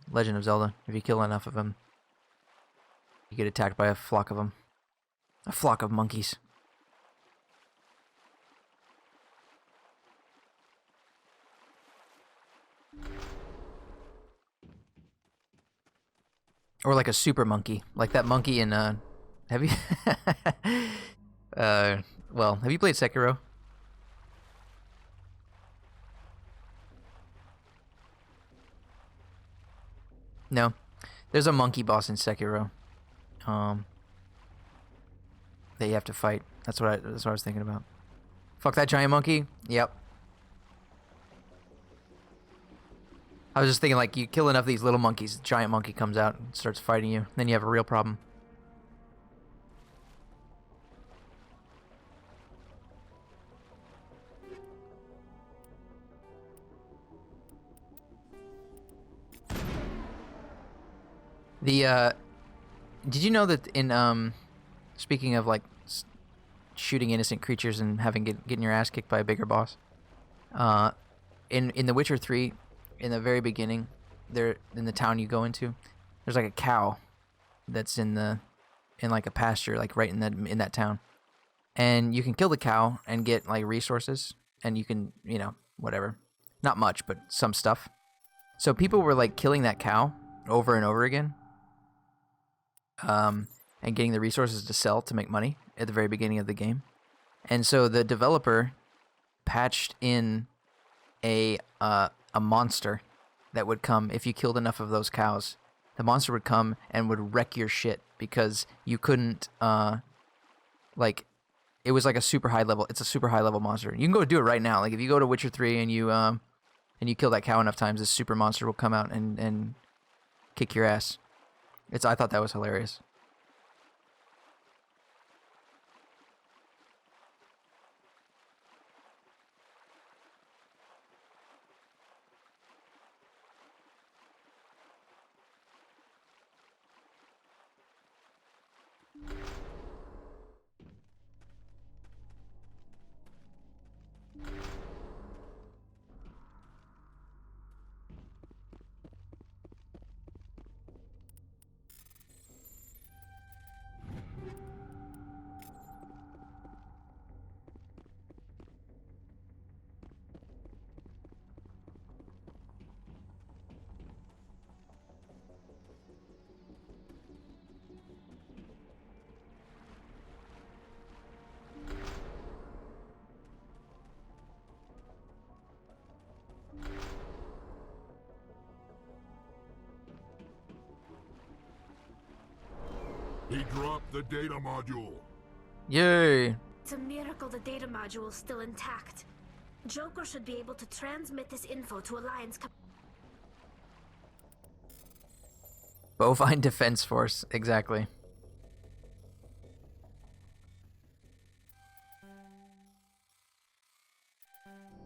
Legend of Zelda. If you kill enough of them, you get attacked by a flock of them. A flock of monkeys. Or like a super monkey, like that monkey in have you well, have you played Sekiro? No. There's a monkey boss in Sekiro. That you have to fight. That's what I was thinking about. Fuck that giant monkey? Yep. I was just thinking, like, you kill enough of these little monkeys, the giant monkey comes out and starts fighting you. Then you have a real problem. Did you know that in, speaking of, like, shooting innocent creatures and getting your ass kicked by a bigger boss, in The Witcher 3, in the very beginning, there in the town you go into, there's like a cow that's in like a pasture, like right in that town, and you can kill the cow and get like resources, and you can, you know, whatever, not much, but some stuff. So people were like killing that cow over and over again, and getting the resources to sell to make money at the very beginning of the game, and so the developer patched in a monster that would come if you killed enough of those cows. The monster would come and would wreck your shit because you couldn't, like, it was like a super high level. It's a super high level monster. You can go do it right now. Like if you go to Witcher 3 and you kill that cow enough times, this super monster will come out and kick your ass. I thought that was hilarious.
He dropped the data module.
Yay!
It's a miracle the data module is still intact. Joker should be able to transmit this info to Alliance.
Bovine Defense Force, exactly.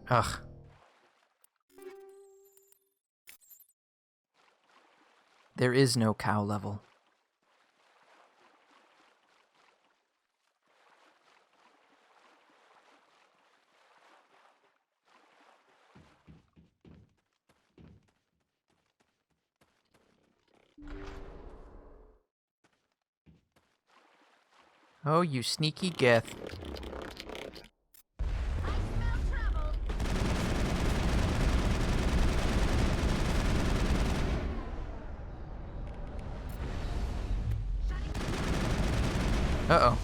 Ugh. There is no cow level. Oh, you sneaky Geth. Uh-oh.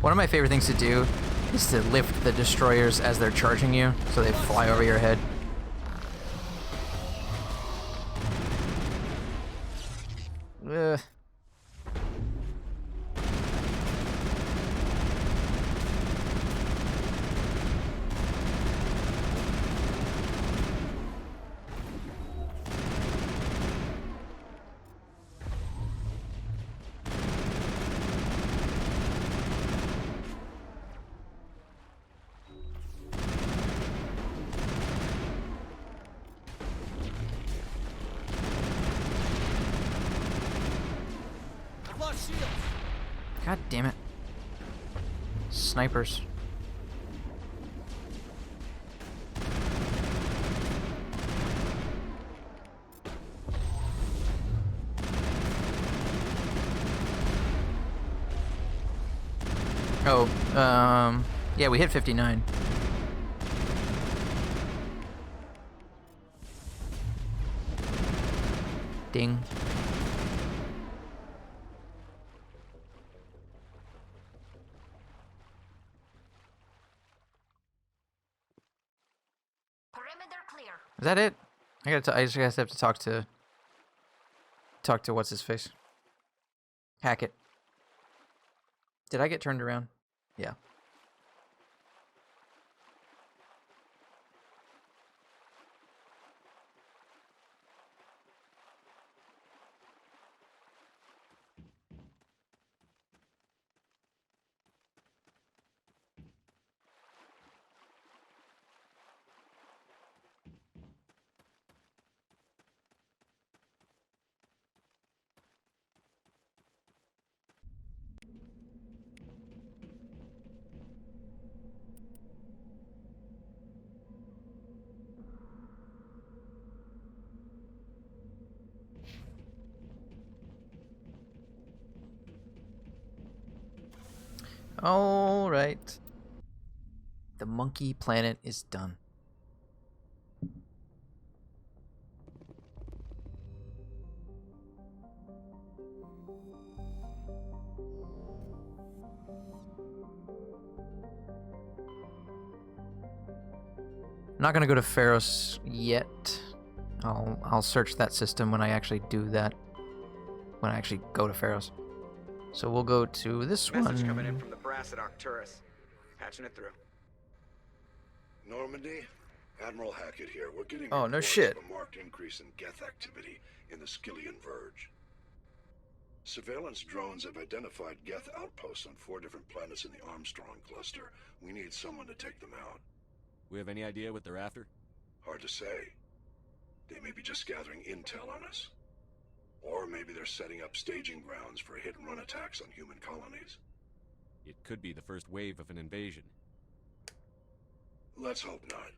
One of my favorite things to do is to lift the destroyers as they're charging you, so they fly over your head. Ugh. God damn it. Snipers. Oh, yeah, we hit 59. Ding.
Perimeter clear.
Is that it? I just have to talk to what's his face. Hackett. Did I get turned around? Yeah. All right. The monkey planet is done. I'm not gonna go to Pharos yet. I'll search that system when I actually do that. When I actually go to Pharos. So we'll go to this
Message
one.
coming in from the brass at Arcturus. Patching it through.
Normandy, Admiral Hackett here. We're getting
Oh, no
reports
shit.
of a marked increase in Geth activity in the Skillian Verge. Surveillance drones have identified Geth outposts on 4 different planets in the Armstrong cluster. We need someone to take them out.
We have any idea what they're after?
Hard to say. They may be just gathering intel on us. Or maybe they're setting up staging grounds for hit-and-run attacks on human colonies.
It could be the first wave of an invasion.
Let's hope not.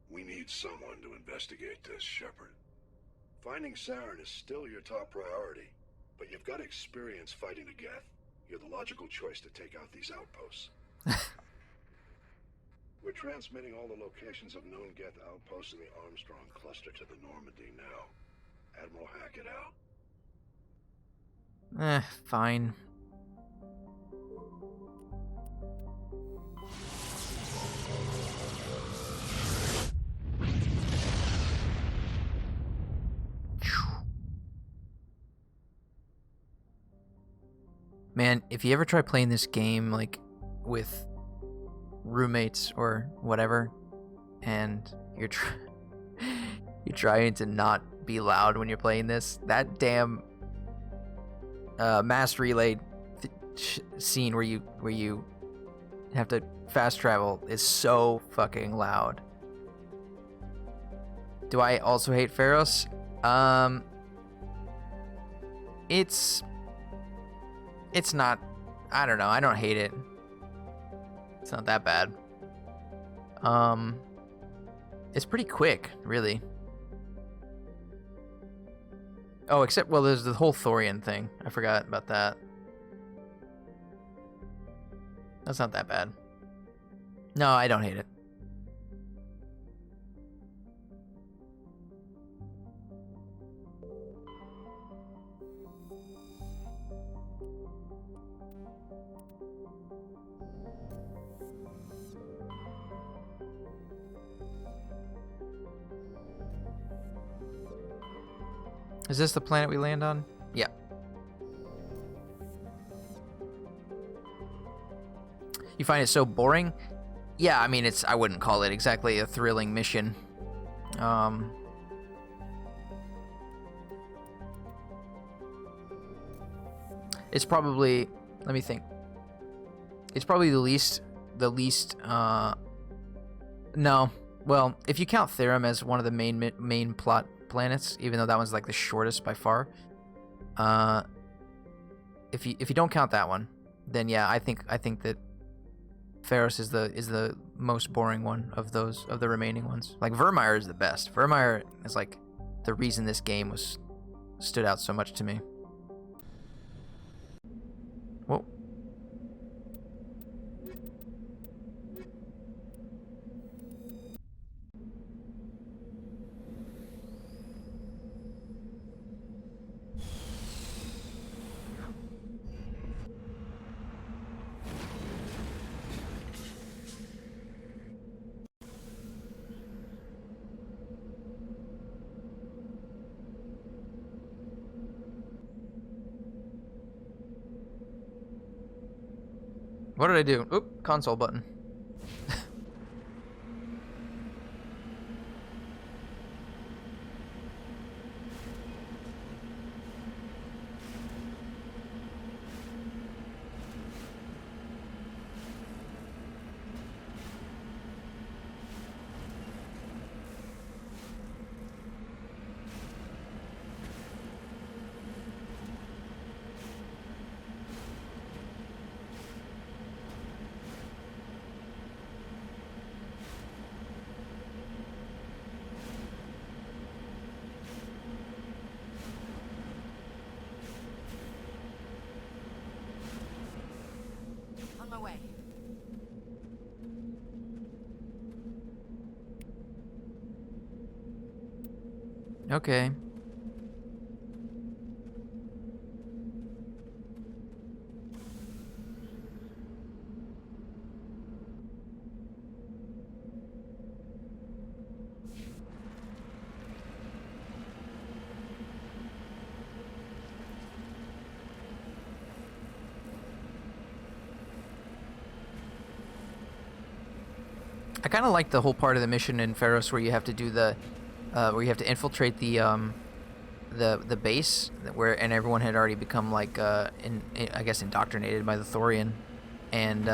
We need someone to investigate this, Shepard. Finding Saren is still your top priority, but you've got experience fighting the Geth. You're the logical choice to take out these outposts. We're transmitting all the locations of known Geth outposts in the Armstrong cluster to the Normandy now. Admiral Hackett out.
Fine. Man, if you ever try playing this game, like, with roommates or whatever, and you're trying to not be loud when you're playing this, that damn mass relay scene where you have to fast travel is so fucking loud. Do I also hate Pharos? It's not, I don't know, I don't hate it. It's not that bad. It's pretty quick, really. Oh, except, well, there's the whole Thorian thing. I forgot about that. That's not that bad. No, I don't hate it. Is this the planet we land on? Yeah. You find it so boring? Yeah, I mean, I wouldn't call it exactly a thrilling mission. It's probably, let me think. It's probably the least, no. Well, if you count Therum as one of the main plot planets, even though that one's like the shortest by far, if you don't count that one, then yeah, I think that Pharos is the most boring one of the remaining ones. Like Vermeer is the best. Vermeer is like the reason this game stood out so much to me. Whoa. What did I do? Oop, console button.
On my way.
Okay. I kind of like the whole part of the mission in Pharos where you have to do where you have to infiltrate the base and everyone had already become like I guess indoctrinated by the Thorian, and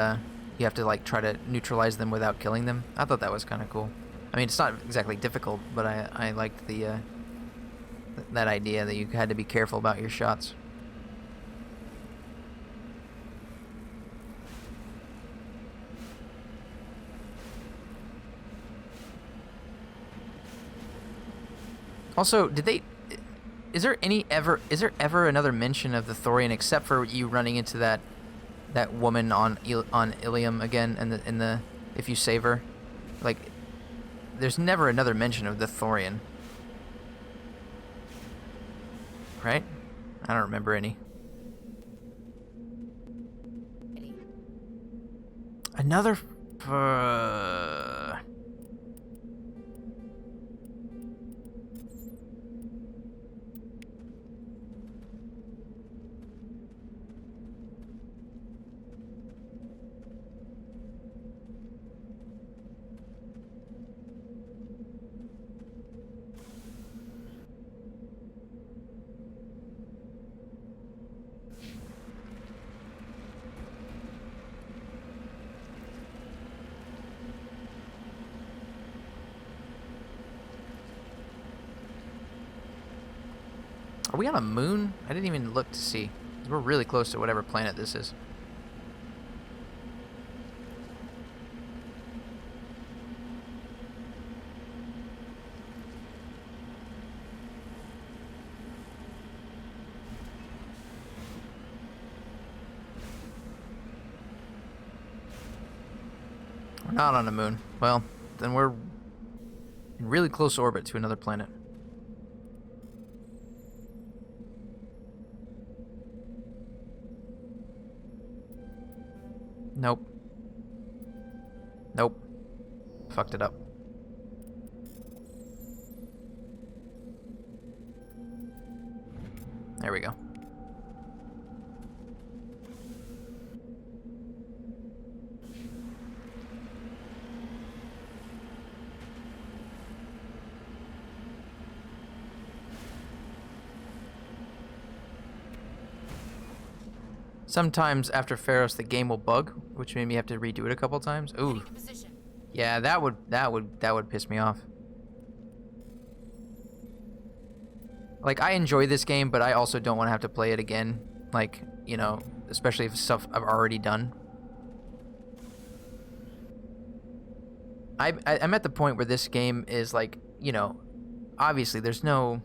you have to like try to neutralize them without killing them. I thought that was kind of cool. I mean, it's not exactly difficult, but I liked that idea that you had to be careful about your shots. Also, is there ever another mention of the Thorian except for you running into that woman on Ilium again in the if you save her? Like, there's never another mention of the Thorian. Right? I don't remember any. Another Are we on a moon? I didn't even look to see. We're really close to whatever planet this is. We're not on a moon. Well, then we're in really close orbit to another planet. Nope. Nope. Fucked it up. There we go. Sometimes after Pharos the game will bug, which made me have to redo it a couple times. Ooh. Yeah, that would piss me off. Like, I enjoy this game, but I also don't want to have to play it again Like, especially if it's stuff I've already done. I'm at the point where this game is like, obviously there's no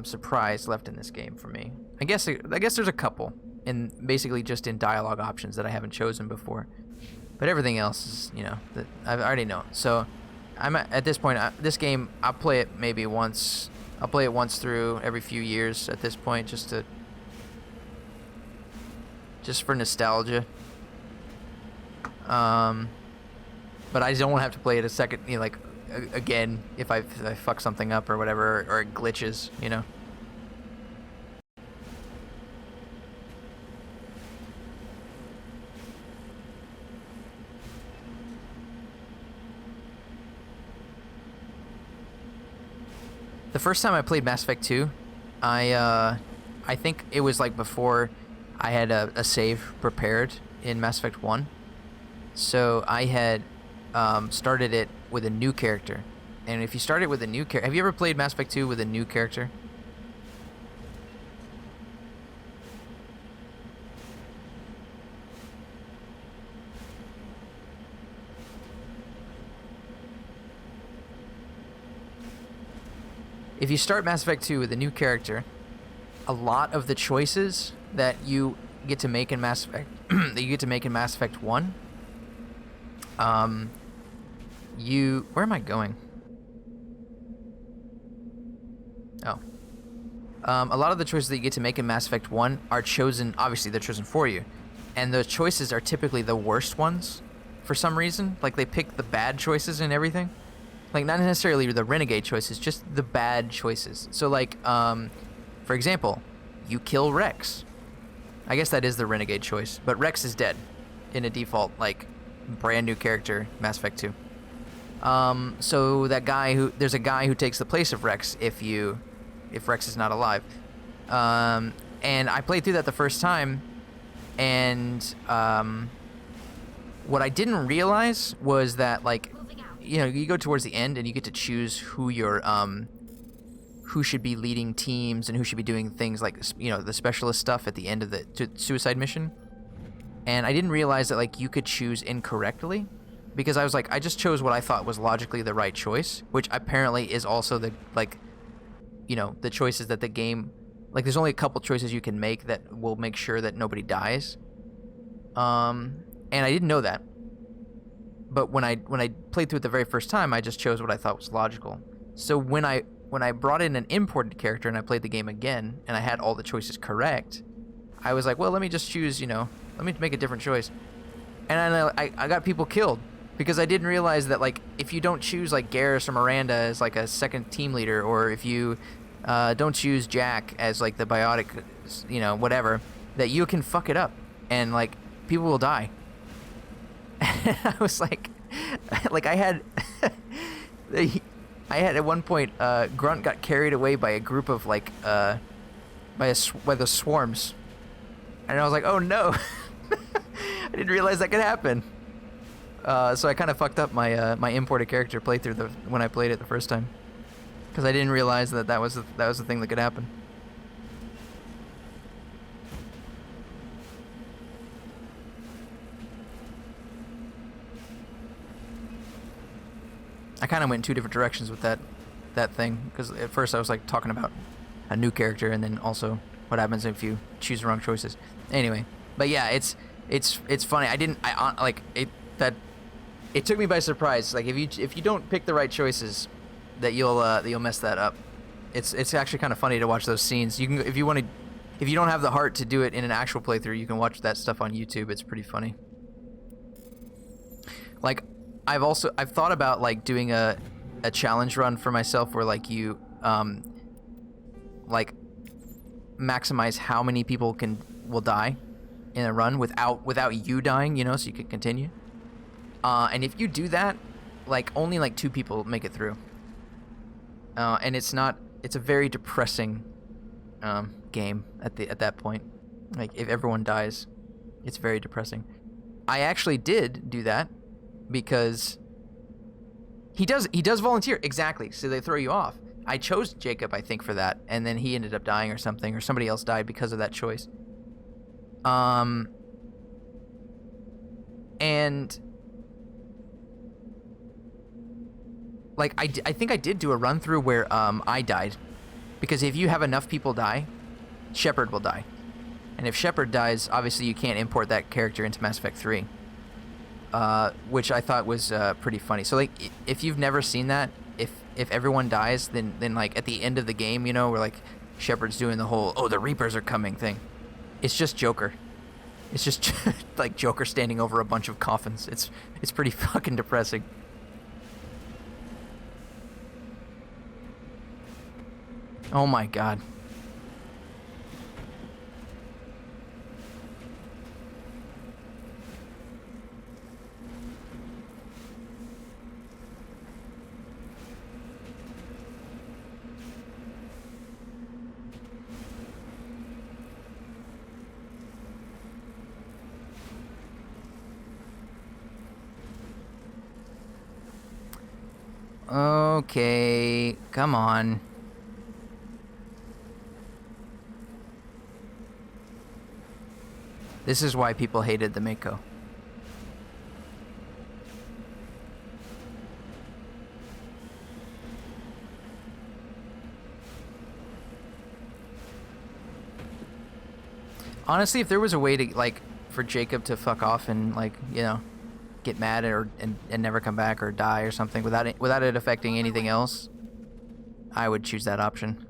surprise left in this game for me. I guess there's a couple, and basically just in dialogue options that I haven't chosen before. But everything else is, that I already know. So I'm at this point. This game, I'll play it maybe once. I'll play it once through every few years at this point, just for nostalgia. But I don't have to play it a second, again if I fuck something up or whatever, or it glitches, The first time I played Mass Effect 2, I think it was like before I had a save prepared in Mass Effect 1. So I had started it with a new character. And if you start it with a new character... Have you ever played Mass Effect 2 with a new character? If you start Mass Effect 2 with a new character, a lot of the choices that you get to make in Mass Effect Mass Effect 1, where am I going? Oh. A lot of the choices that you get to make in Mass Effect 1 are chosen, obviously they're chosen for you, and those choices are typically the worst ones for some reason. Like, they pick the bad choices and everything. Like, not necessarily the renegade choices, just the bad choices. So, like, for example, you kill Rex. I guess that is the renegade choice, but Rex is dead in a default, like, brand new character, Mass Effect 2. So there's a guy who takes the place of Rex if Rex is not alive. And I played through that the first time, and what I didn't realize was that, like, you go towards the end and you get to choose who should be leading teams and who should be doing things like, the specialist stuff at the end of the suicide mission. And I didn't realize that, like, you could choose incorrectly, because I was like, I just chose what I thought was logically the right choice, which apparently is also the choices that the game, like, there's only a couple choices you can make that will make sure that nobody dies. And I didn't know that. But when I played through it the very first time, I just chose what I thought was logical. So when I brought in an imported character and I played the game again and I had all the choices correct, I was like, well, let me just choose, let me make a different choice. And then I got people killed because I didn't realize that, like, if you don't choose, like, Garrus or Miranda as, like, a second team leader, or if you don't choose Jack as, like, the biotic, whatever, that you can fuck it up and, like, people will die. I was like I had at one point, Grunt got carried away by a group of, like, by the swarms, and I was like, oh no. I didn't realize that could happen. So I kind of fucked up my imported character playthrough when I played it the first time, because I didn't realize that was the thing that could happen. I kind of went in two different directions with that thing, because at first I was, like, talking about a new character, and then also what happens if you choose the wrong choices. Anyway, but yeah, it's funny. It took me by surprise. Like, if you don't pick the right choices, that you'll mess that up. It's actually kind of funny to watch those scenes. You can, if you don't have the heart to do it in an actual playthrough, you can watch that stuff on YouTube. It's pretty funny. Like, I've thought about, like, doing a challenge run for myself where, like, you like, maximize how many people will die in a run without you dying, so you can continue. And if you do that, like, only, like, 2 people make it through. And it's a very depressing game at that point. Like, if everyone dies, it's very depressing. I actually did do that, because he does volunteer, exactly, so they throw you off. I chose Jacob, I think, for that, and then he ended up dying or something, or somebody else died because of that choice. And like I think I did do a run through where I died, because if you have enough people die, Shepard will die, and if Shepard dies, obviously you can't import that character into Mass Effect 3, which I thought was pretty funny. So like if you've never seen that, if everyone dies, then like at the end of the game, you know, where like Shepard's doing the whole "oh, the Reapers are coming" thing, it's just Joker. It's just like Joker standing over a bunch of coffins. It's pretty fucking depressing. Oh my god. Okay, come on. This is why people hated the Mako. Honestly, if there was a way to, like, for Jacob to fuck off and, like, you know, get mad and never come back or die or something without it affecting anything else, I would choose that option.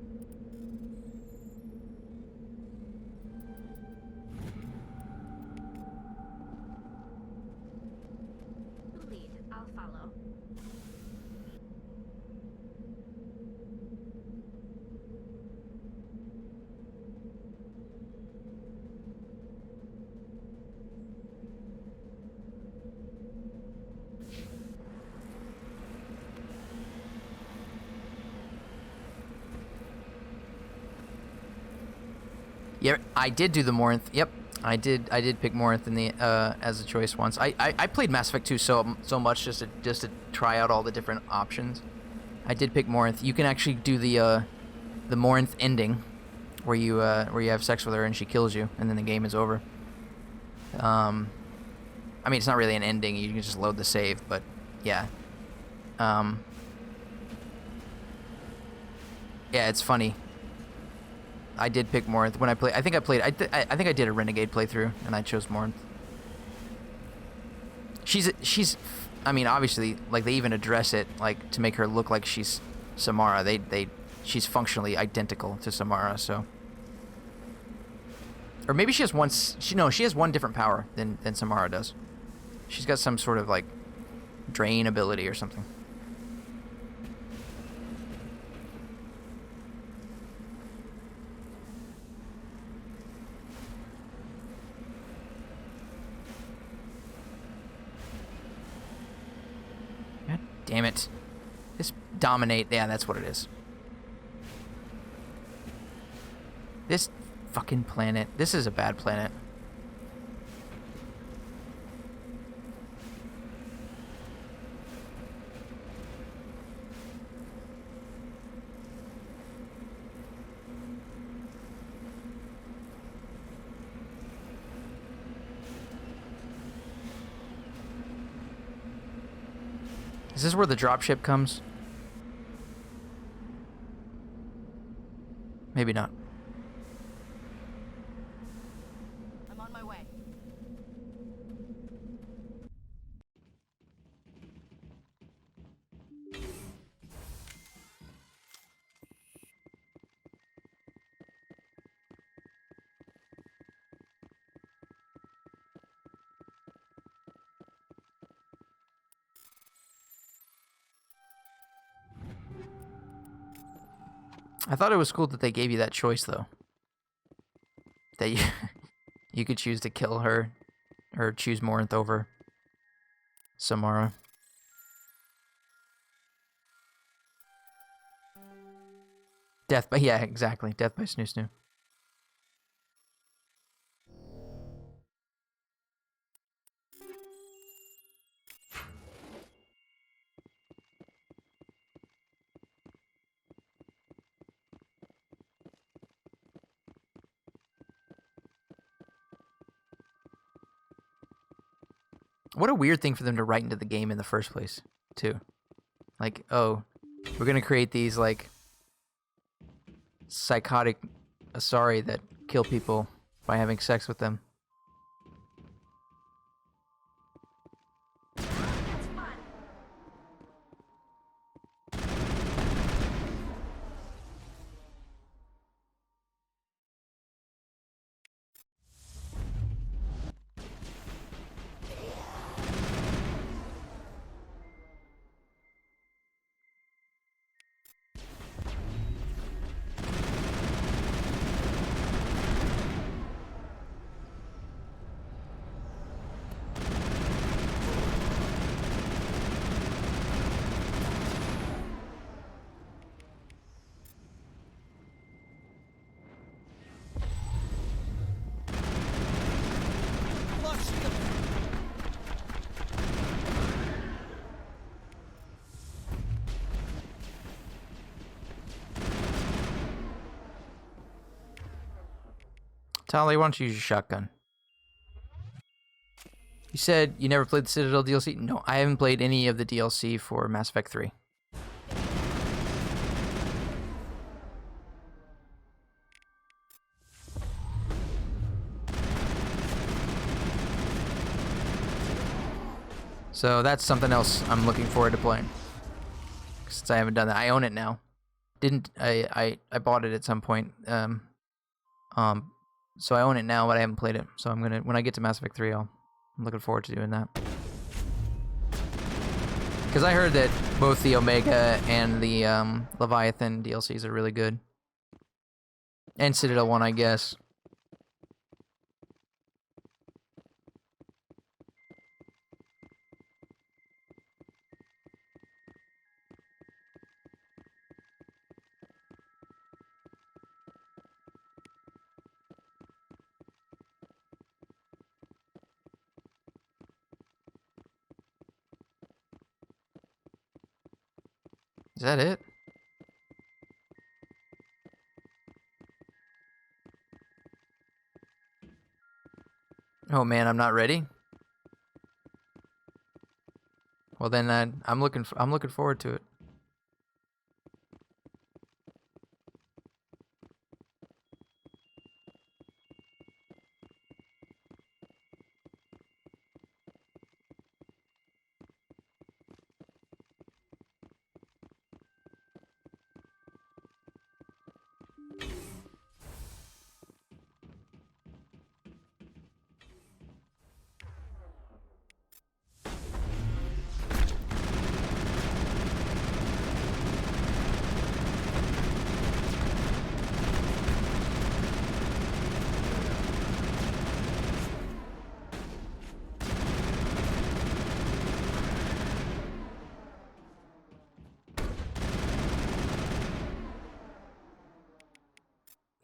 You lead, I'll follow.
Yeah, I did do the Morinth. Yep, I did pick Morinth in the as a choice once. I played Mass Effect 2 so much just to try out all the different options. I did pick Morinth. You can actually do the Morinth ending, where you have sex with her and she kills you, and then the game is over. I mean, it's not really an ending. You can just load the save, but yeah. Yeah, it's funny. I did pick Morinth when I played. I think I did a Renegade playthrough, and I chose Morinth. She's, I mean, obviously, like, they even address it, like, to make her look like she's Samara. She's functionally identical to Samara, so. Or maybe she has one. She has one different power than Samara does. She's got some sort of, like, drain ability or something. Damn it. Just dominate. Yeah, that's what it is. This fucking planet. This is a bad planet. Is this where the dropship comes? Maybe not.
I'm on my way.
I thought it was cool that they gave you that choice, though. That you could choose to kill her, or choose Morinth over Samara. Death by, yeah, exactly. Death by Snoo Snoo. What a weird thing for them to write into the game in the first place, too. Like, oh, we're gonna create these, like, psychotic Asari that kill people by having sex with them. Tali, why don't you use your shotgun? You said you never played the Citadel DLC? No, I haven't played any of the DLC for Mass Effect 3. So that's something else I'm looking forward to playing. Since I haven't done that. I own it now. I bought it at some point. So I own it now, but I haven't played it. So I'm gonna, when I get to Mass Effect 3, I'm looking forward to doing that. Because I heard that both the Omega and the Leviathan DLCs are really good. And Citadel 1, I guess. Is that it? Oh man, I'm not ready. Well then, I'm looking forward to it.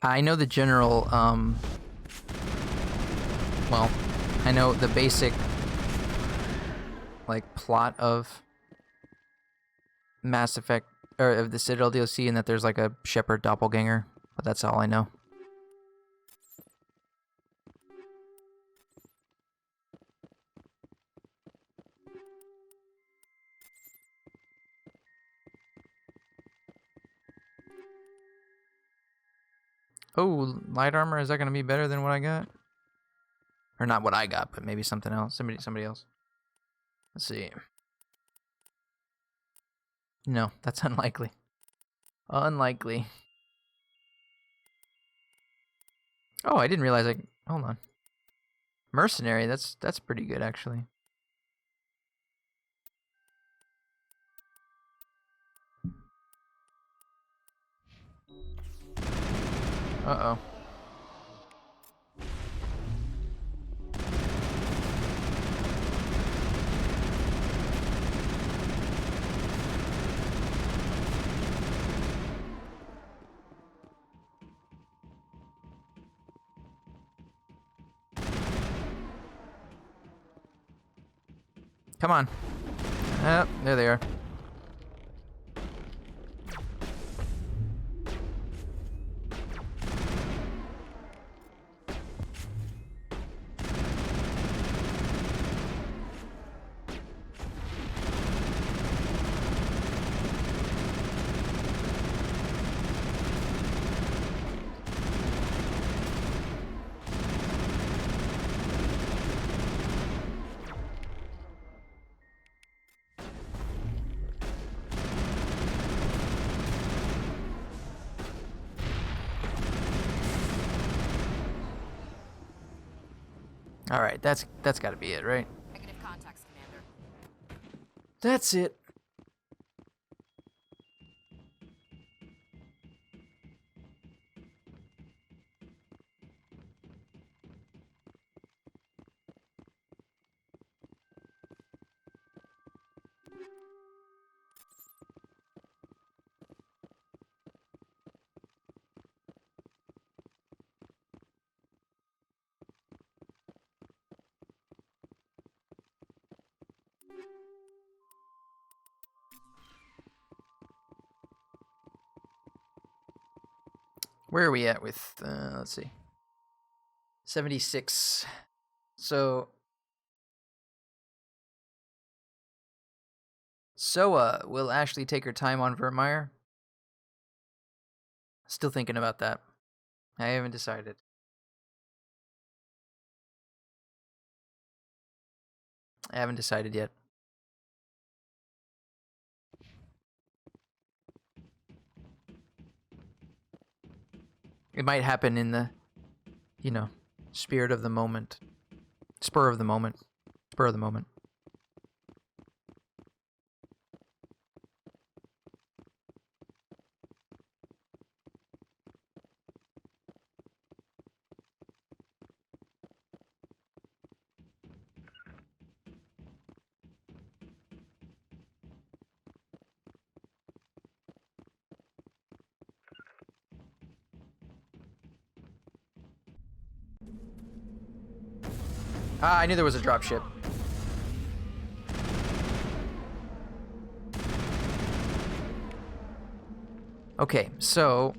I know the general, well, I know the basic, like, plot of Mass Effect, or of the Citadel DLC, and that there's, like, a Shepard doppelganger, but that's all I know. Oh, light armor, is that going to be better than what I got? Or not what I got, but maybe something else. Somebody else. Let's see. No, that's unlikely. Unlikely. Oh, I didn't realize hold on. Mercenary, that's pretty good actually. Uh-oh. Come on. Yep, there they are. Alright, that's gotta be it, right?
Negative contacts, Commander.
That's it. Where are we at with, let's see, 76. So, Soa will Ashley take her time on Vermeer? Still thinking about that. I haven't decided. I haven't decided yet. It might happen in the, you know, spirit of the moment. Spur of the moment. Spur of the moment. Ah, I knew there was a dropship. Okay, so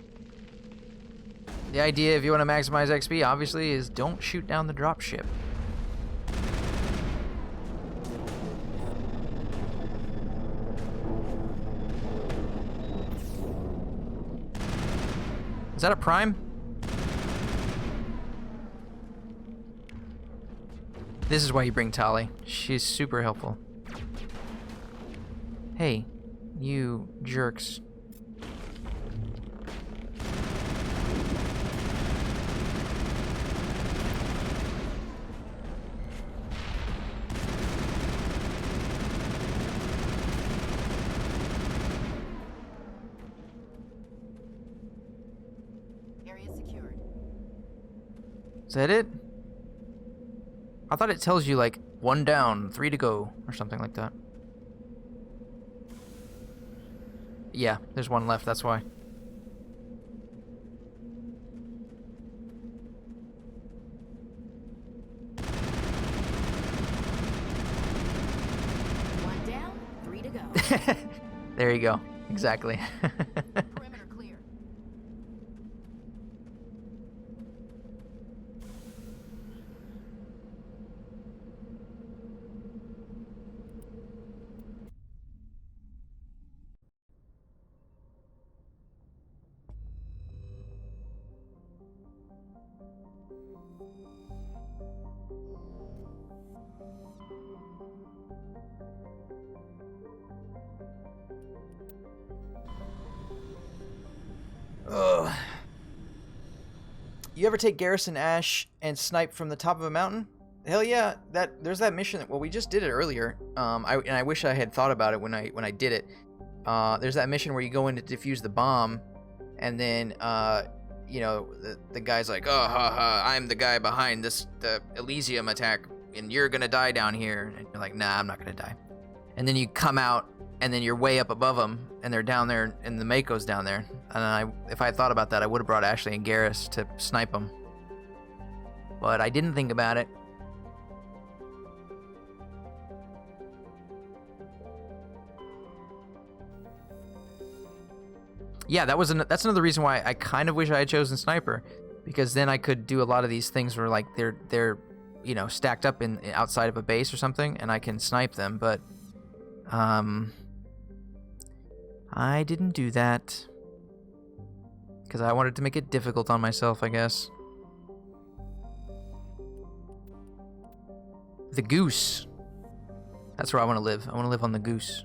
the idea, if you want to maximize XP, obviously, is don't shoot down the dropship. Is that a prime? This is why you bring Tali. She's super helpful. Hey, you jerks.
Area secured.
Is that it? I thought it tells you, like, 1 down, 3 to go, or something like that. Yeah, there's 1 left, that's why.
One down, 3 to go.
There you go. Exactly.
Perimeter clear.
Ugh. You ever take Garrison Ash and snipe from the top of a mountain? Hell yeah! There's that mission. Well, we just did it earlier. I wish I had thought about it when I did it. There's that mission where you go in to defuse the bomb, and then you know, the guy's like, oh, ha ha, I'm the guy behind the Elysium attack, and you're gonna die down here. And you're like, nah, I'm not gonna die. And then you come out, and then you're way up above them, and they're down there, and the Mako's down there. And if I had thought about that, I would have brought Ashley and Garrus to snipe them. But I didn't think about it. Yeah, that's another reason why I kind of wish I had chosen sniper, because then I could do a lot of these things where, like, they're you know, stacked up in outside of a base or something, and I can snipe them. But I didn't do that because I wanted to make it difficult on myself, I guess. The goose. That's where I want to live. I want to live on the goose.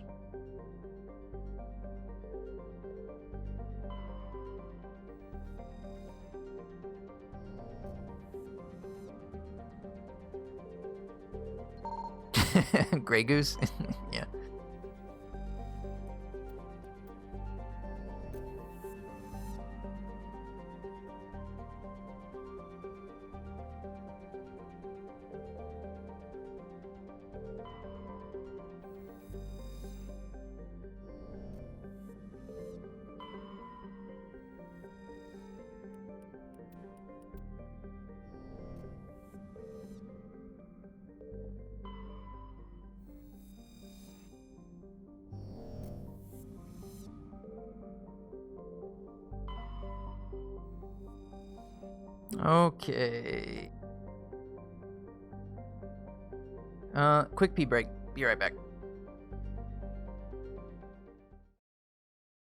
Grey Goose? Yeah. Okay. Quick pee break. Be right back.